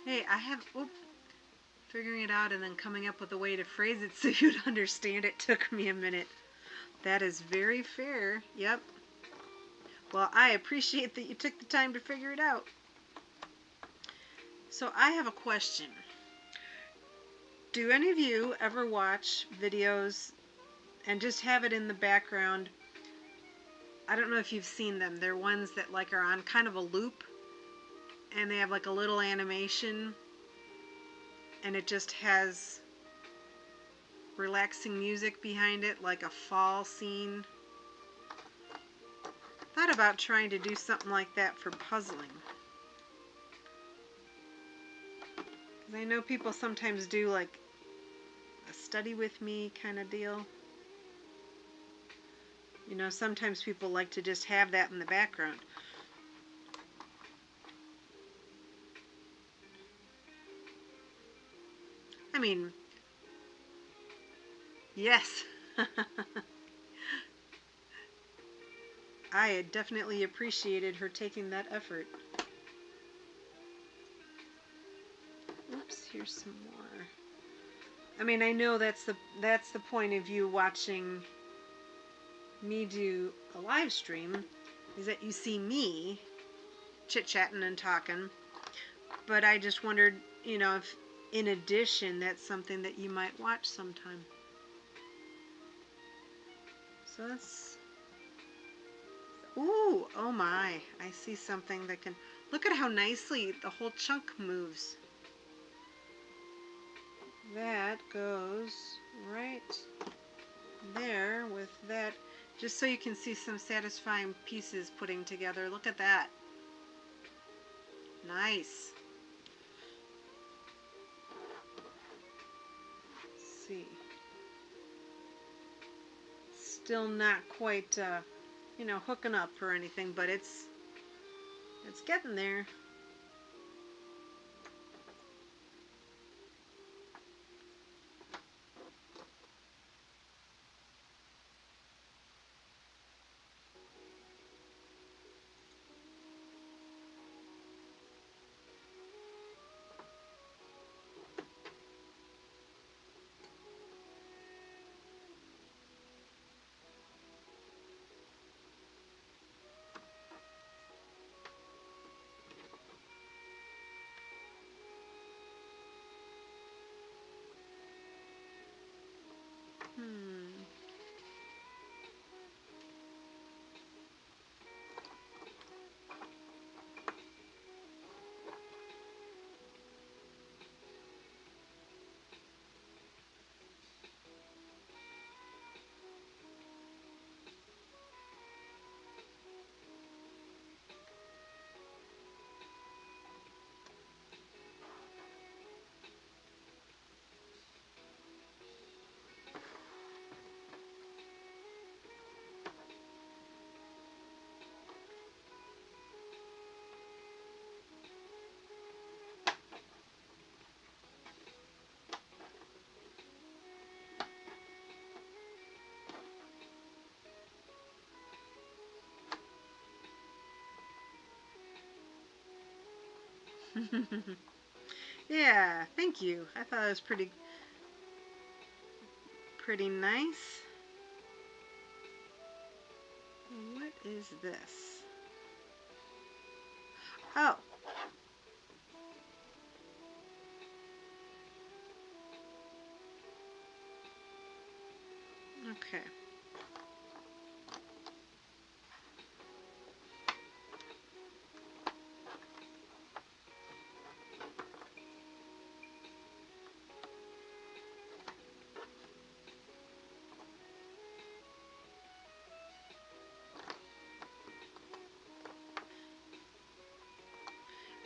Hey, I have... Oop. Figuring it out and then coming up with a way to phrase it so you'd understand it took me a minute. That is very fair. Yep. Well, I appreciate that you took the time to figure it out. So I have a question. Do any of you ever watch videos and just have it in the background? I don't know if you've seen them. They're ones that like are on kind of a loop and they have like a little animation and it just has relaxing music behind it, like a fall scene. Thought about trying to do something like that for puzzling. I know people sometimes do like a study with me kind of deal. You know, sometimes people like to just have that in the background. I mean, yes. I had definitely appreciated her taking that effort. Oops, here's some more. I mean, I know that's the point of you watching me do a live stream, is that you see me chit-chatting and talking. But I just wondered, you know, if in addition that's something that you might watch sometime. So that's... Ooh, oh my, I see something that can... Look at how nicely the whole chunk moves. That goes right there with that, just so you can see some satisfying pieces putting together. Look at that. Nice. Let's see. Still not quite, you know, hooking up or anything, but it's getting there. Yeah, thank you. I thought it was pretty nice. What is this? Oh. Okay.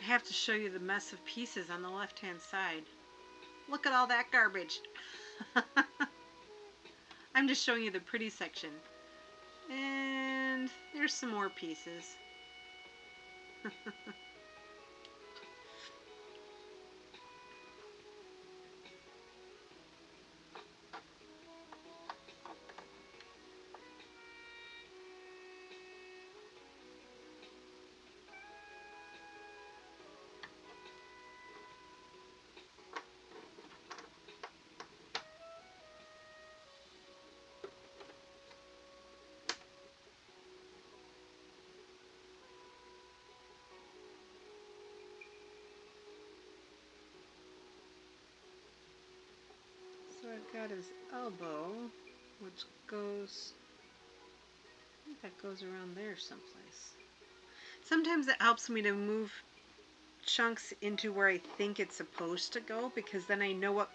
I have to show you the mess of pieces on the left-hand side. Look at all that garbage. I'm just showing you the pretty section. And there's some more pieces. So I've got his elbow, which goes, I think that goes around there someplace. Sometimes it helps me to move chunks into where I think it's supposed to go, because then I know what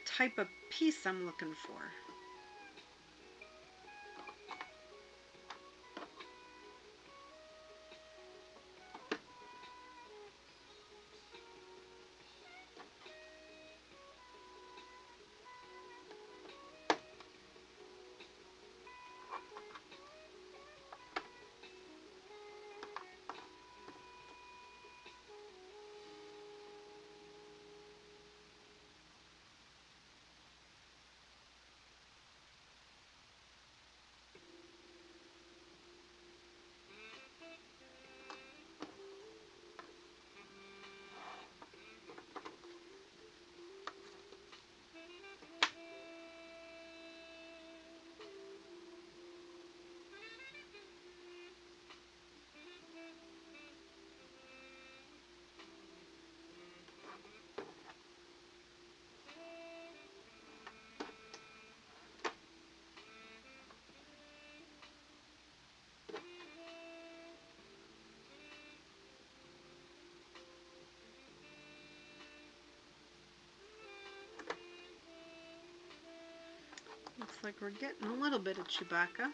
type of piece I'm looking for. Looks like we're getting a little bit of Chewbacca.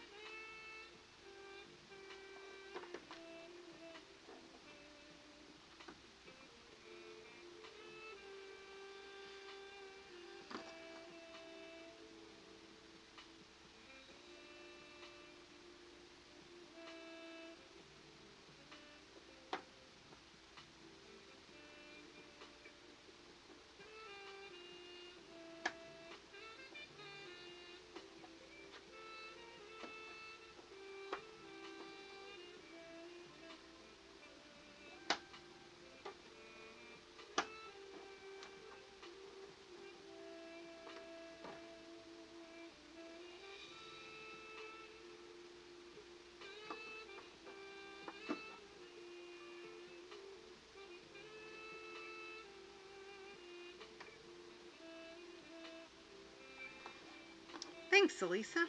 Thanks, Elisa. I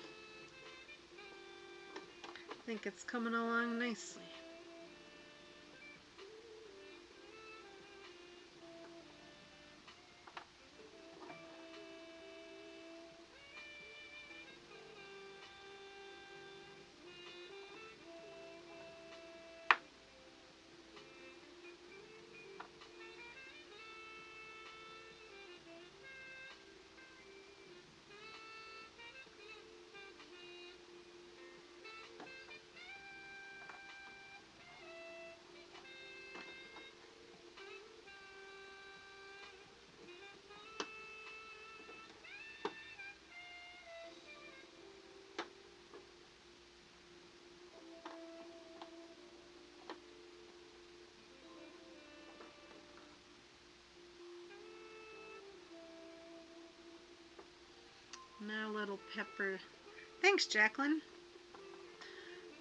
think it's coming along nicely. Now little Pepper. Thanks, Jacqueline.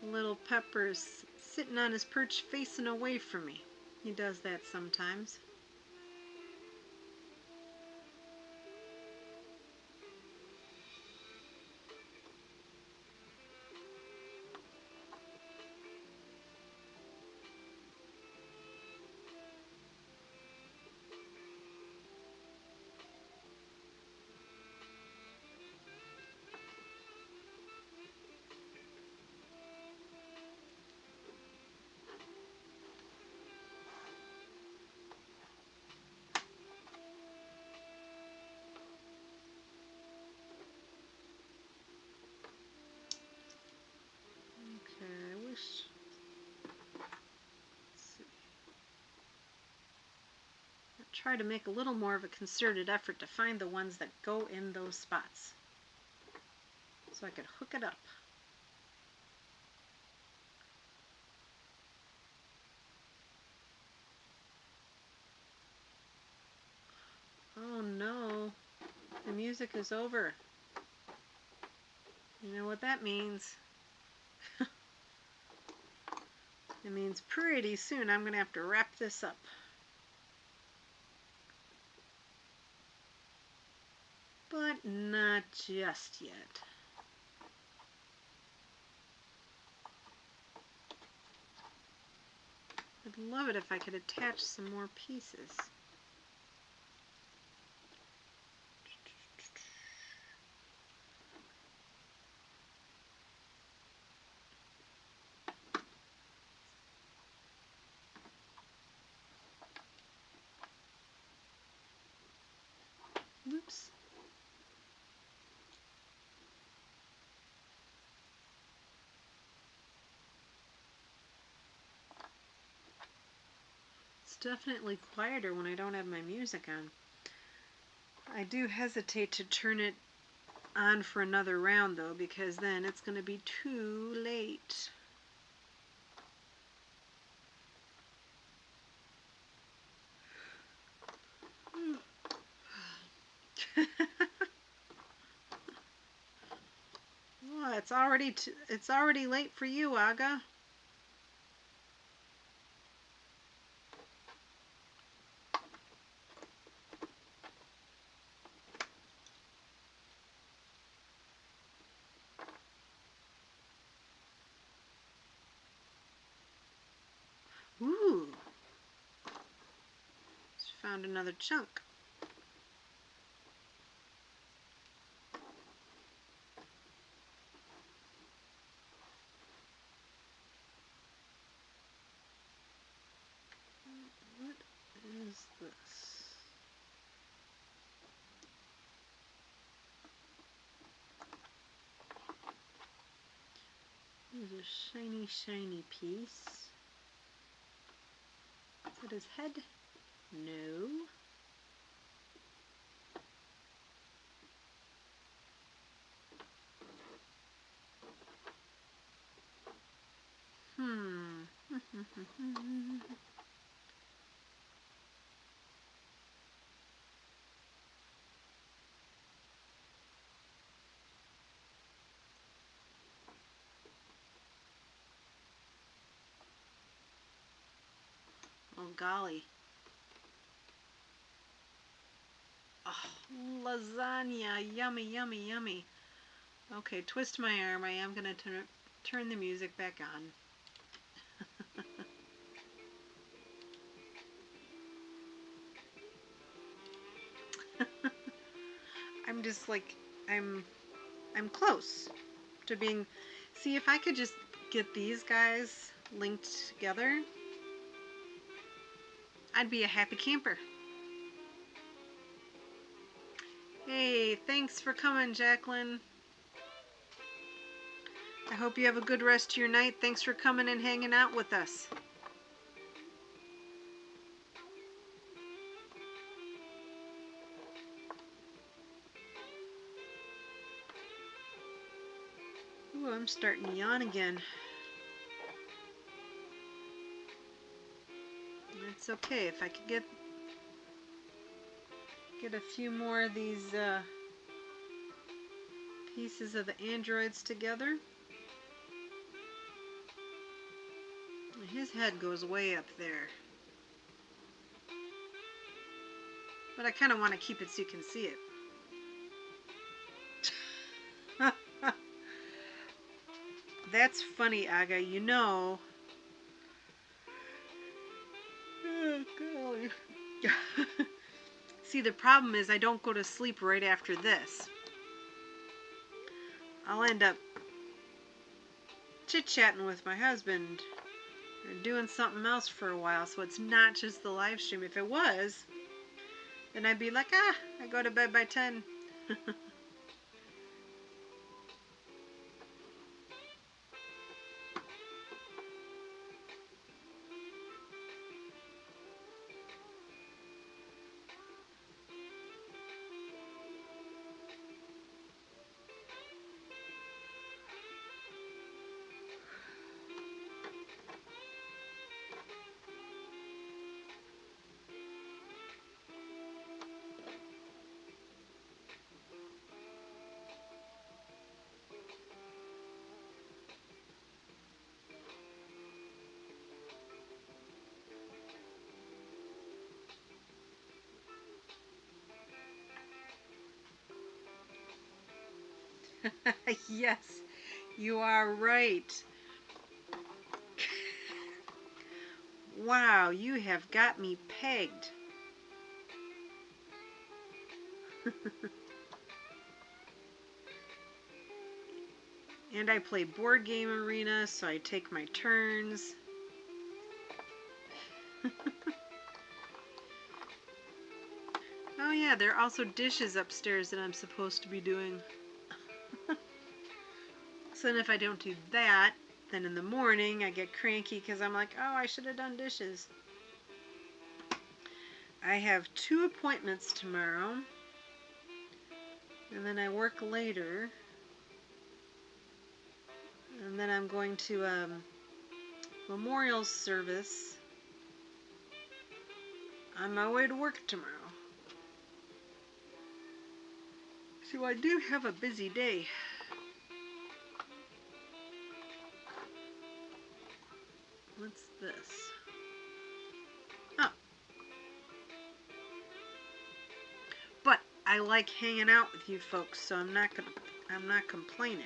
Little Pepper's sitting on his perch facing away from me. He does that sometimes. Try to make a little more of a concerted effort to find the ones that go in those spots so I could hook it up. Oh no, the music is over. You know what that means? It means pretty soon I'm going to have to wrap this up. But not just yet. I'd love it if I could attach some more pieces. Oops. It's definitely quieter when I don't have my music on. I do hesitate to turn it on for another round though, because then it's going to be too late. Oh, it's already late for you, Aga. Ooh. Just found another chunk. What is this? There's a shiny, shiny piece. Is that his head? No. Oh, golly. Oh, lasagna. Yummy, yummy, yummy. Okay, twist my arm. I am going to turn the music back on. I'm just like, I'm close to being, see if I could just get these guys linked together, I'd be a happy camper. Hey, thanks for coming, Jacqueline. I hope you have a good rest of your night. Thanks for coming and hanging out with us. Ooh, I'm starting to yawn again. It's okay if I could get a few more of these pieces of the androids together. His head goes way up there. But I kind of want to keep it so you can see it. That's funny, Aga. You know. Oh, golly. See, the problem is I don't go to sleep right after this. I'll end up chit-chatting with my husband or doing something else for a while, so it's not just the live stream. If it was, then I'd be like, I go to bed by 10. Yes, you are right. Wow, you have got me pegged. And I play Board Game Arena, so I take my turns. Oh yeah, there are also dishes upstairs that I'm supposed to be doing. So then if I don't do that, then in the morning I get cranky because I'm like, oh, I should have done dishes. I have 2 appointments tomorrow, and then I work later, and then I'm going to memorial service on my way to work tomorrow. So I do have a busy day. What's this? Oh. But I like hanging out with you folks, so I'm not complaining.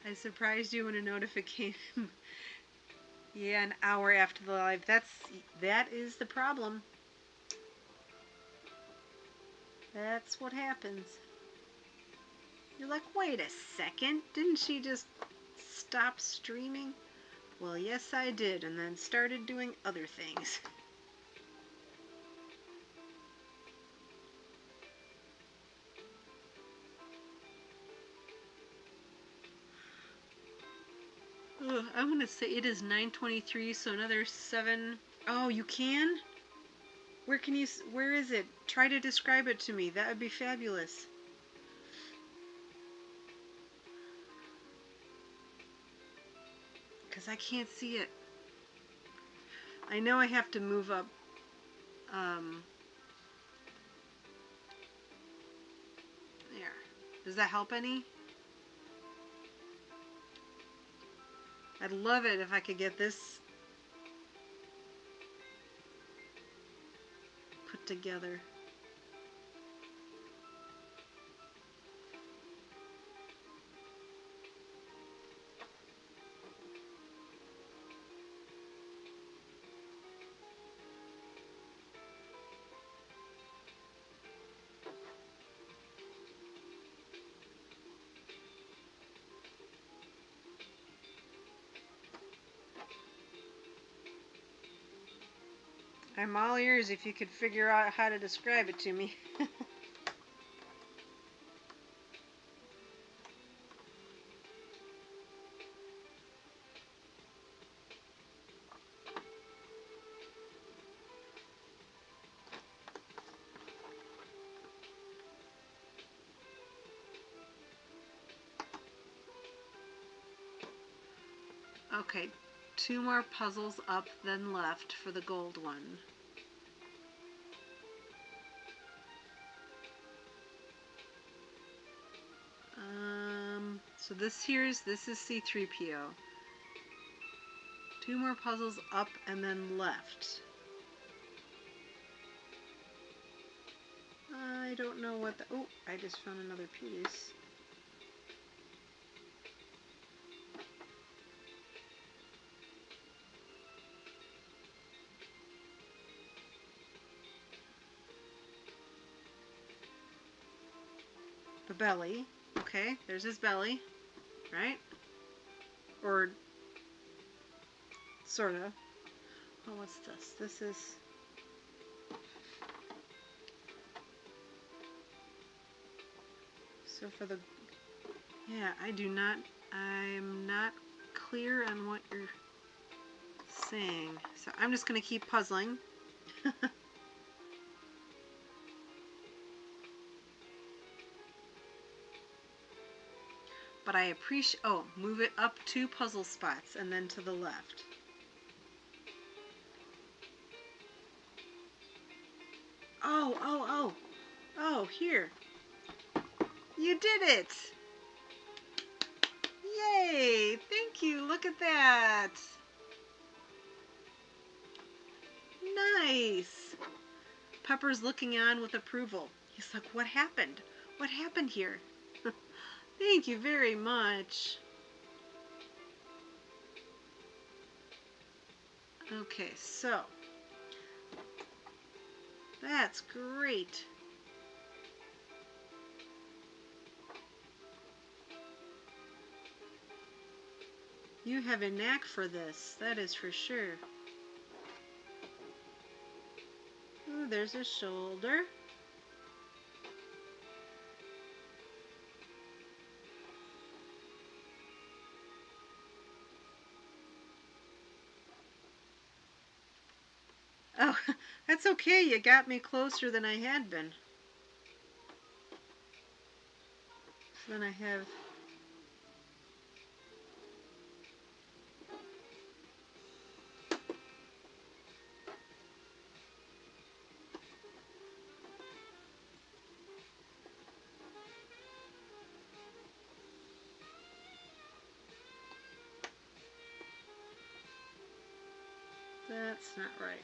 I surprised you when a notification. Yeah, an hour after the live. That is the problem. That's what happens. You're like, wait a second, didn't she just stop streaming? Well, yes, I did, and then started doing other things. Ugh, I want to say it is 9:23, so another 7. Oh, you can? Where is it? Try to describe it to me. That would be fabulous. Because I can't see it. I know I have to move up. There. Does that help any? I'd love it if I could get this put together. I'm all ears if you could figure out how to describe it to me. Okay, 2 more puzzles up than left for the gold one. So this is C-3PO. 2 more puzzles up and then left. I don't know what the... Oh, I just found another piece. The belly. Okay, there's his belly, right? Or sort of. Oh, what's this? This is... So for the... Yeah, I'm not clear on what you're saying. So I'm just going to keep puzzling. But I appreciate... Oh, move it up 2 puzzle spots and then to the left. Oh, here. You did it! Yay! Thank you, look at that! Nice! Pepper's looking on with approval. He's like, what happened? What happened here? Thank you very much. Okay, so that's great. You have a knack for this, that is for sure. Ooh, there's a shoulder. Oh, that's okay. You got me closer than I had been. So then I have... That's not right.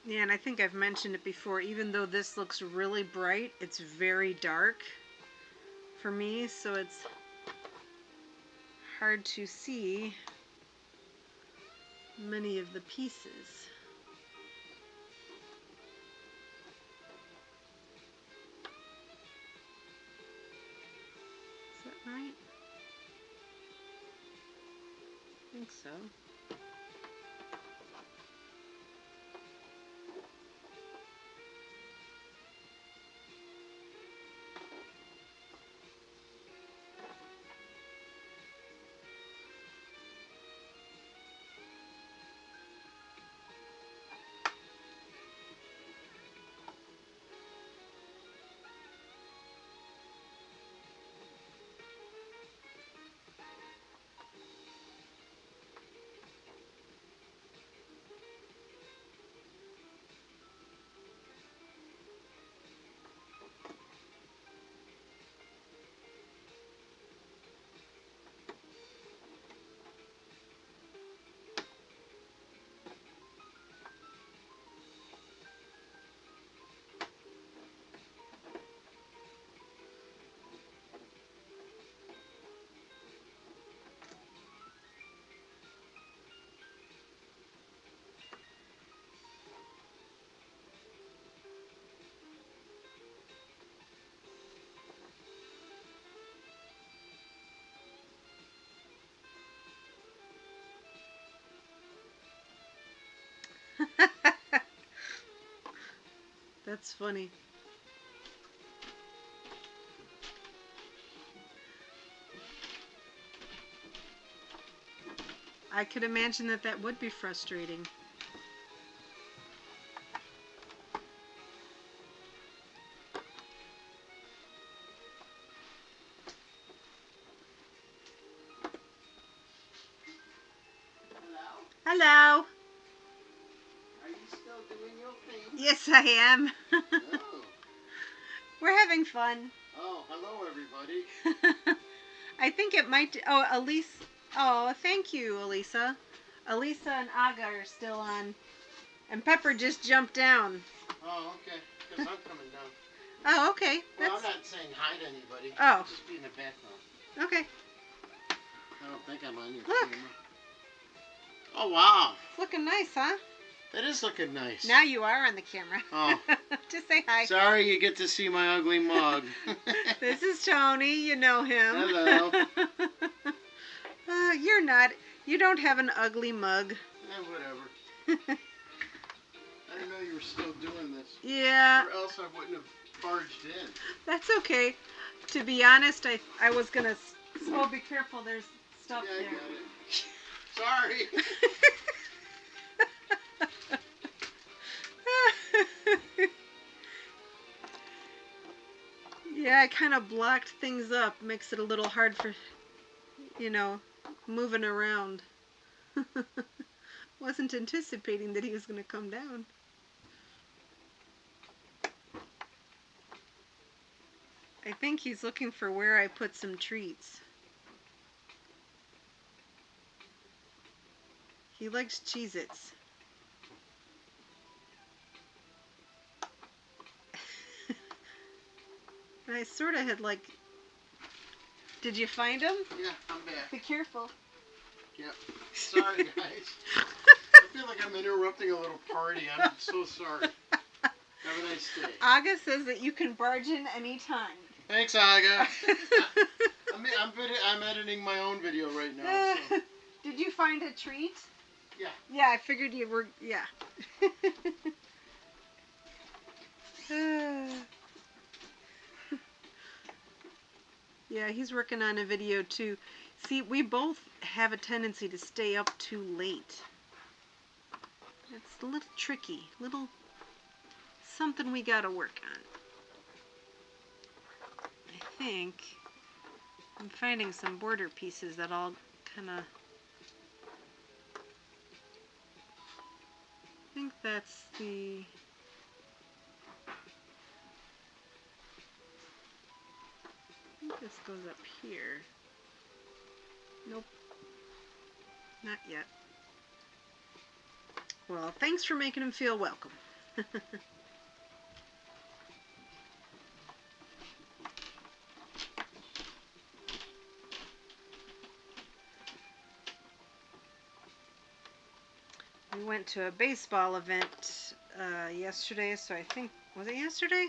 Yeah, and I think I've mentioned it before, even though this looks really bright, it's very dark for me, so it's hard to see many of the pieces. Is that right? I think so. That's funny. I could imagine that that would be frustrating. Hello. Are you still doing your thing? Yes, I am. Oh. We're having fun. Oh, hello everybody. I think it might. Oh, Elise. Oh, thank you, Elisa. Elisa and Aga are still on. And Pepper just jumped down. Oh, okay. Because I'm coming down. Oh, okay. Well, That's I'm not saying hi to anybody. Oh. I'll just be in the background. okay. I don't think I'm on your Look. camera. Oh, wow. It's looking nice, huh? That is looking nice. Now you are on the camera. Oh. Just say hi. Sorry you get to see my ugly mug. This is Tony. You know him. Hello. You're not. You don't have an ugly mug. Whatever. I didn't know you were still doing this. Yeah. Or else I wouldn't have barged in. That's okay. To be honest, I was gonna. Oh, be careful. There's stuff Yeah, I there. got it. Sorry. Yeah, I kind of blocked things up. Makes it a little hard for, moving around. Wasn't anticipating that he was going to come down. I think he's looking for where I put some treats. He likes Cheez-Its. I sort of had like... Did you find him? Yeah, I'm back. Be careful. Yep. Sorry, guys. I feel like I'm interrupting a little party. I'm so sorry. Have a nice day. Aga says that you can barge in anytime. Thanks, Aga. I'm editing my own video right now. So. Did you find a treat? Yeah. Yeah, I figured you were, yeah. Yeah, he's working on a video too. See, we both have a tendency to stay up too late. It's a little tricky, little something we gotta work on. I think I'm finding some border pieces that all kind of... I think that's the... I think this goes up here. Nope. Not yet. Well, thanks for making him feel welcome. We went to a baseball event yesterday, so I think... Was it yesterday?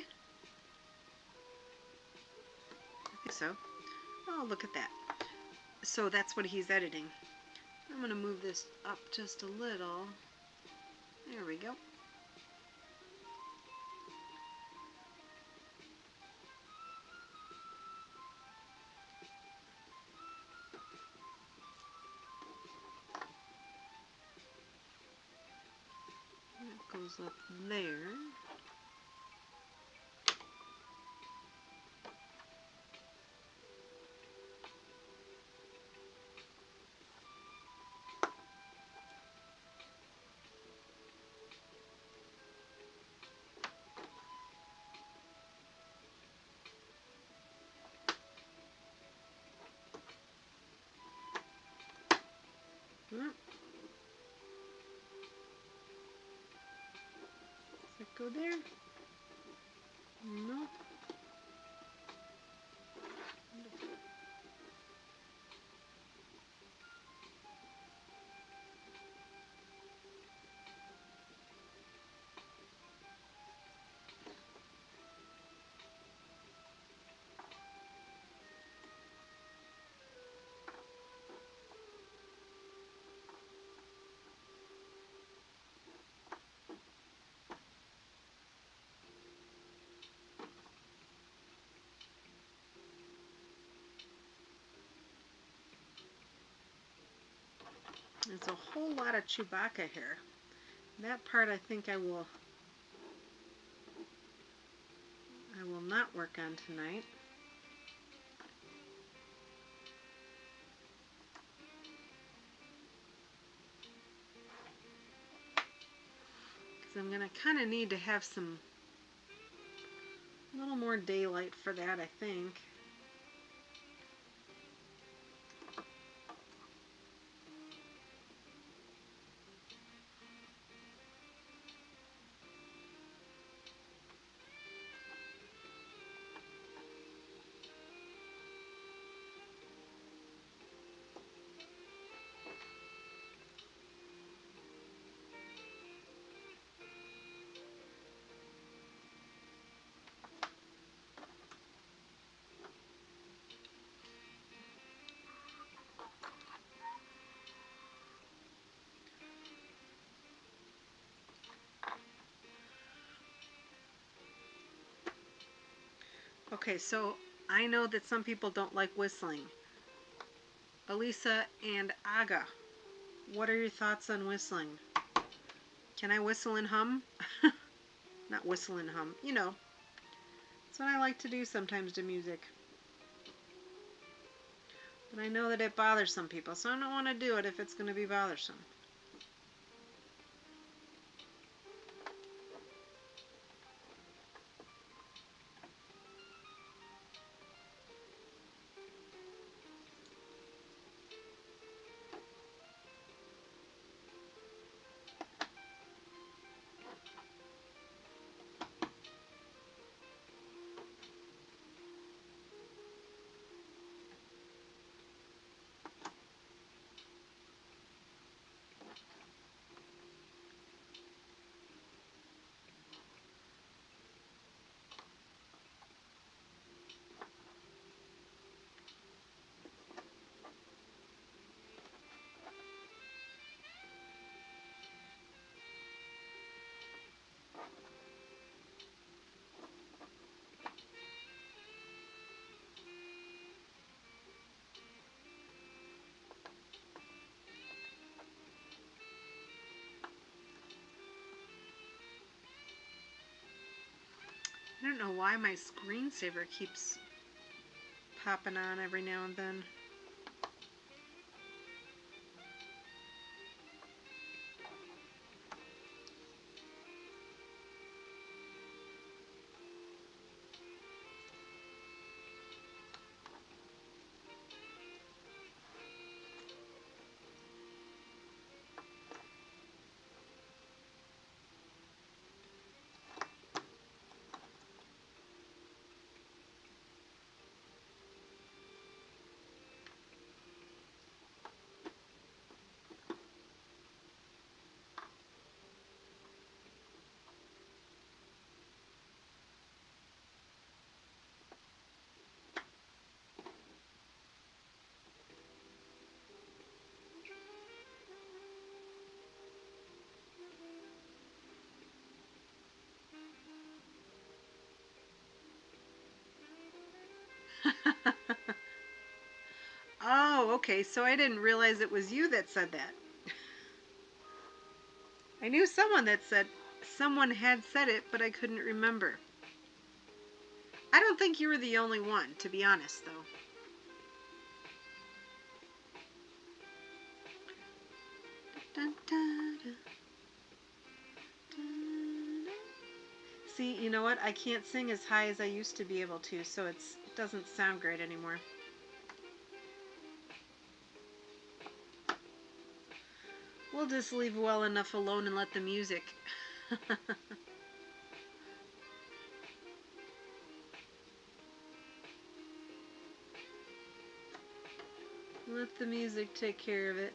I think so. Oh, look at that. So that's what he's editing. I'm going to move this up just a little. There we go. That goes up there. Does that go there? No. There's a whole lot of Chewbacca here. That part I think I will not work on tonight. Because I'm going to kind of need to have a little more daylight for that, I think. Okay, so I know that some people don't like whistling. Elisa and Aga, what are your thoughts on whistling? Can I whistle and hum? Not whistle and hum, you know. That's what I like to do sometimes to music. But I know that it bothers some people, so I don't want to do it if it's going to be bothersome. I don't know why my screensaver keeps popping on every now and then. Oh, okay, so I didn't realize it was you that said that. I knew someone had said it, but I couldn't remember. I don't think you were the only one, to be honest, though. Dun, dun, dun, dun. See, you know what? I can't sing as high as I used to be able to, so it doesn't sound great anymore. We'll just leave well enough alone and let the music. Let the music take care of it.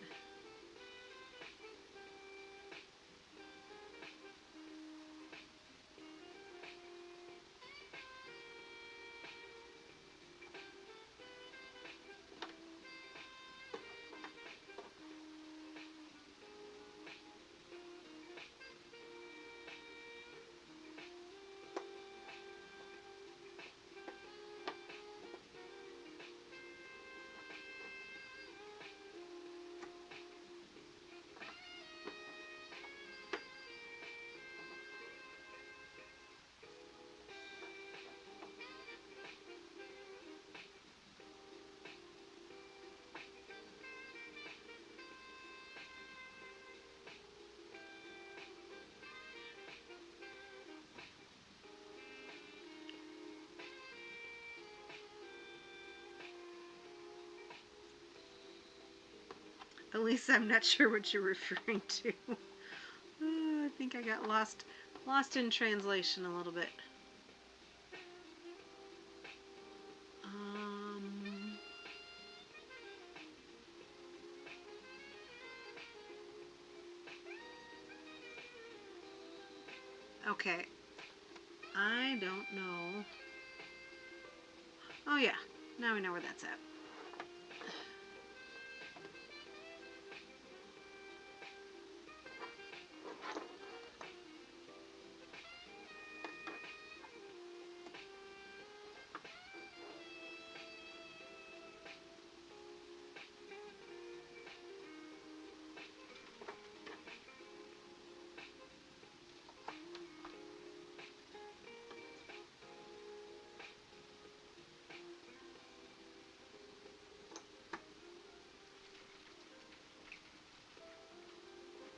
At least I'm not sure what you're referring to. I think I got lost in translation a little bit. Okay. I don't know. Oh yeah, now we know where that's at.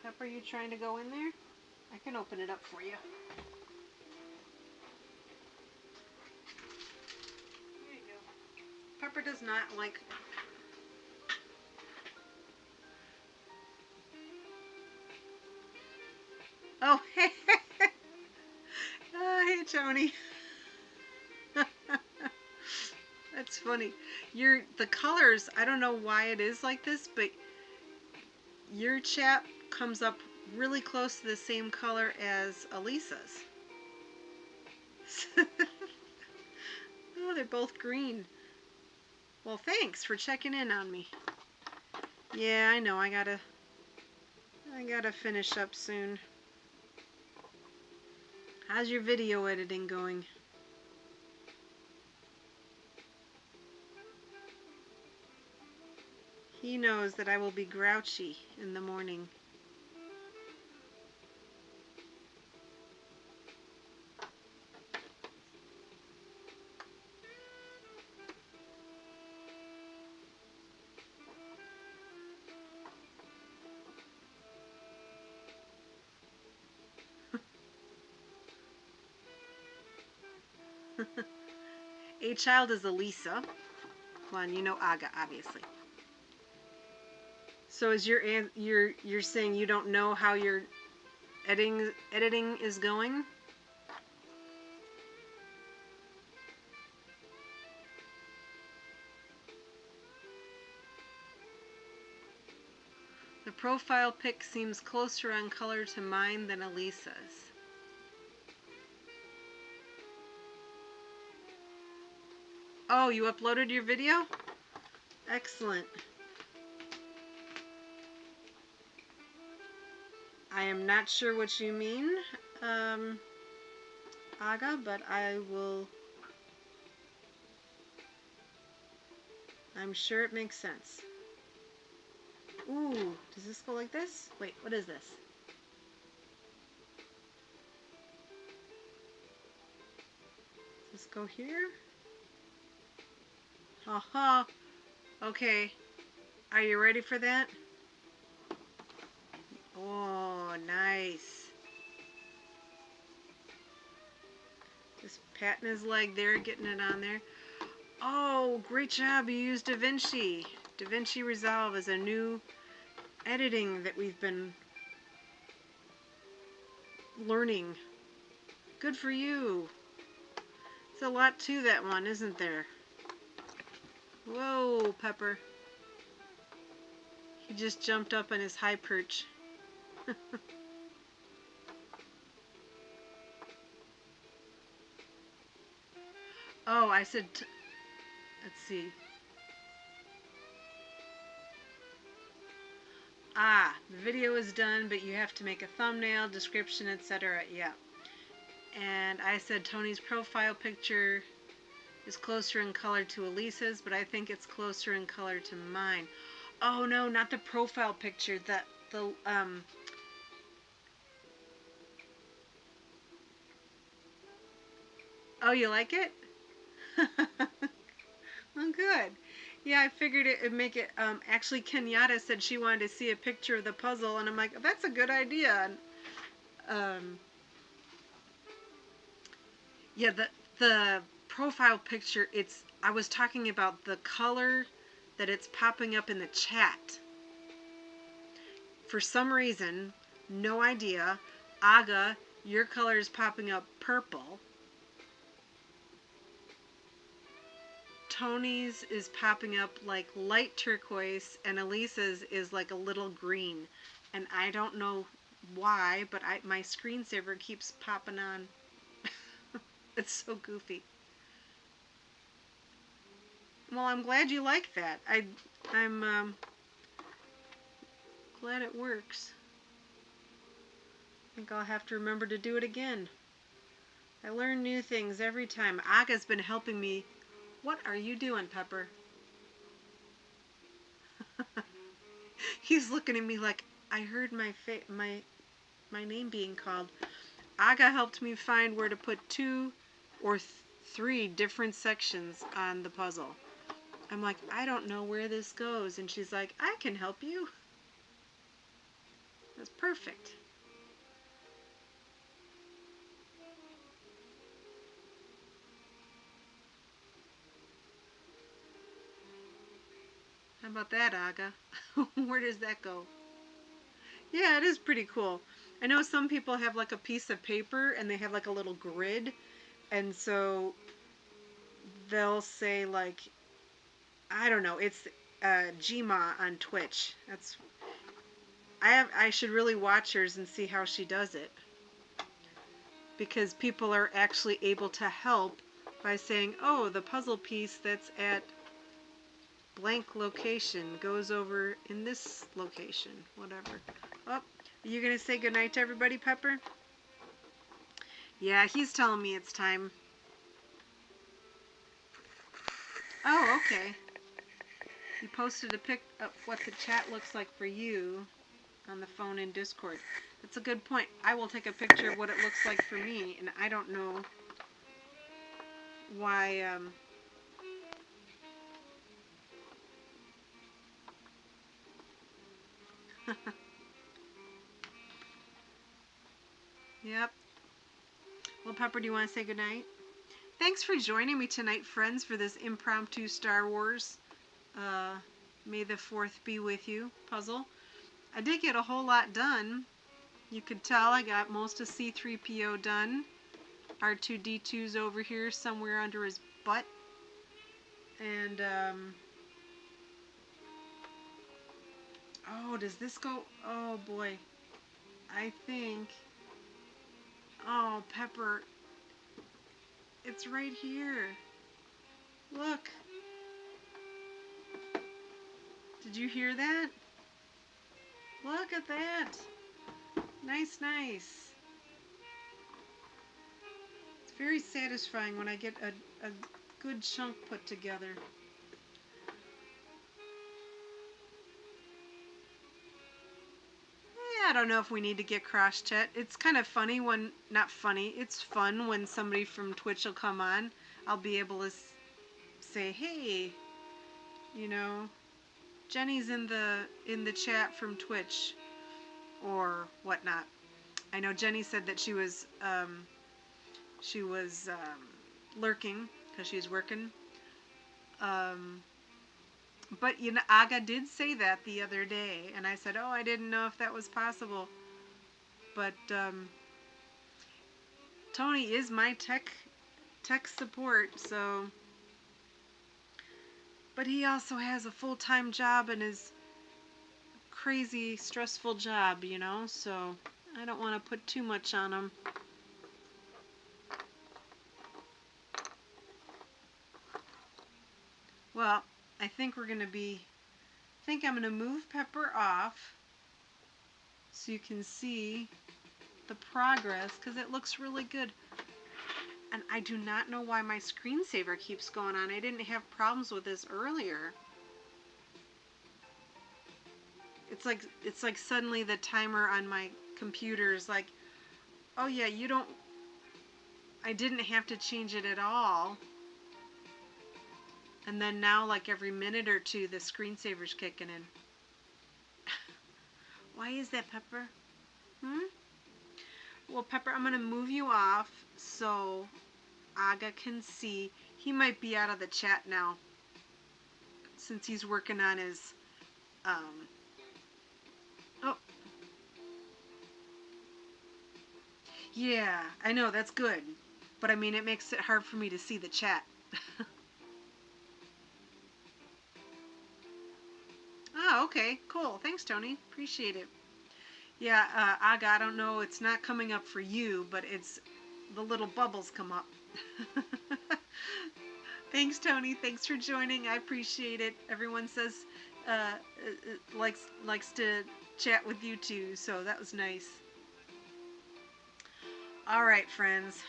Pepper, you trying to go in there? I can open it up for you. There you go. Pepper does not like... Oh, hey, hey, Tony. That's funny. The colors, I don't know why it is like this, but your chat comes up really close to the same color as Elisa's. Oh, they're both green. Well, thanks for checking in on me. Yeah, I know. I gotta finish up soon. How's your video editing going? He knows that I will be grouchy in the morning. A child is Elisa. Well, and you know Aga, obviously. So is you're saying you don't know how your editing is going? The profile pic seems closer on color to mine than Elisa's. Oh, you uploaded your video? Excellent. I am not sure what you mean, Aga, but I'm sure it makes sense. Ooh, does this go like this? Wait, what is this? Does this go here? Haha. Okay. Are you ready for that? Oh, nice. Just patting his leg there, getting it on there. Oh, great job. You used DaVinci. DaVinci Resolve is a new editing that we've been learning. Good for you. There's a lot to that one, isn't there? Whoa, Pepper. He just jumped up on his high perch. Oh, I said, let's see. Ah, the video is done, but you have to make a thumbnail, description, etc. Yeah. And I said Tony's profile picture is closer in color to Elisa's, but I think it's closer in color to mine. Oh no, not the profile picture. Oh, you like it? Oh, good. Yeah, I figured it'd make it. Actually, Kenyatta said she wanted to see a picture of the puzzle, and I'm like, that's a good idea. Yeah, the profile picture. I was talking about the color that it's popping up in the chat. for some reason, no idea, Aga, your color is popping up purple. Tony's is popping up like light turquoise, and Elisa's is like a little green. And I don't know why, but my screensaver keeps popping on. It's so goofy. Well, I'm glad you like that. I'm glad it works. I think I'll have to remember to do it again. I learn new things every time. Aga's been helping me. What are you doing, Pepper? He's looking at me like I heard my name being called. Aga helped me find where to put 2 or 3 different sections on the puzzle. I'm like, I don't know where this goes, and she's like, I can help you. That's perfect. How about that, Aga? Where does that go? Yeah, it is pretty cool. I know some people have like a piece of paper and they have like a little grid, and so they'll say like, I don't know, it's Gma on Twitch. I should really watch hers and see how she does it, because people are actually able to help by saying, oh, the puzzle piece that's at blank location goes over in this location, whatever. Oh, are you going to say goodnight to everybody, Pepper? Yeah, he's telling me it's time. Oh, okay. You posted a pic of what the chat looks like for you on the phone in Discord. That's a good point. I will take a picture of what it looks like for me, and I don't know why, Yep. Well, Pepper, do you want to say goodnight? Thanks for joining me tonight, friends, for this impromptu Star Wars May the 4th be with you puzzle. I did get a whole lot done. You could tell I got most of C-3PO done. R2-D2's over here somewhere under his butt. And, oh, does this go? Oh, boy. I think... Oh, Pepper. It's right here. Look. Did you hear that? Look at that. Nice, nice. It's very satisfying when I get a good chunk put together. I don't know if we need to get cross chat. It's kind of funny when, not funny, it's fun when somebody from Twitch will come on. I'll be able to say, hey, you know, Jenny's in the chat from Twitch or whatnot. I know Jenny said that she was lurking because she's working. But you know, Aga did say that the other day, and I said, oh, I didn't know if that was possible. But Tony is my tech support, so. But he also has a full-time job and his crazy, stressful job, you know, so I don't want to put too much on him. Well, I think I'm going to move Pepper off so you can see the progress, because it looks really good. And I do not know why my screensaver keeps going on. I didn't have problems with this earlier. It's like suddenly the timer on my computer is like, oh yeah, I didn't have to change it at all. And then now, like every minute or two, the screensaver's kicking in. Why is that, Pepper? Well, Pepper, I'm going to move you off so Aga can see. He might be out of the chat now since he's working on his, oh, Yeah, I know, that's good. But I mean, it makes it hard for me to see the chat. Oh, okay, cool. Thanks, Tony. Appreciate it. Yeah, Aga, I don't know, it's not coming up for you, but it's the little bubbles come up. Thanks, Tony. Thanks for joining. I appreciate it. Everyone says likes to chat with you too, so that was nice. All right, friends.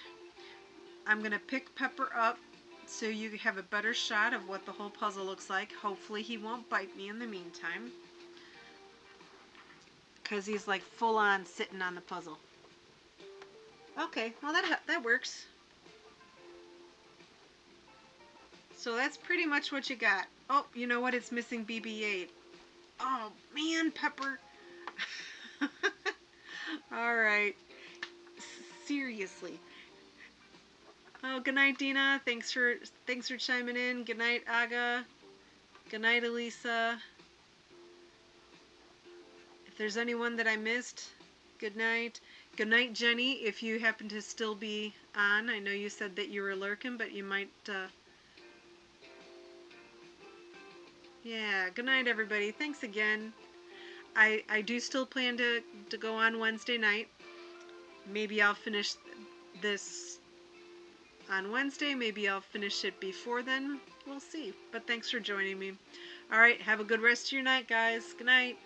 I'm gonna pick Pepper up so you have a better shot of what the whole puzzle looks like. Hopefully he won't bite me in the meantime, because he's like full on sitting on the puzzle. Okay, well that works. So that's pretty much what you got. Oh, you know what? It's missing BB-8. Oh man, Pepper. All right. Seriously. Oh, good night, Dina. Thanks for chiming in. Good night, Aga. Good night, Elisa. If there's anyone that I missed, good night. Good night, Jenny, if you happen to still be on. I know you said that you were lurking, but you might... Yeah, good night, everybody. Thanks again. I do still plan to go on Wednesday night. Maybe I'll finish this on Wednesday. Maybe I'll finish it before then. We'll see. But thanks for joining me. All right, have a good rest of your night, guys. Good night.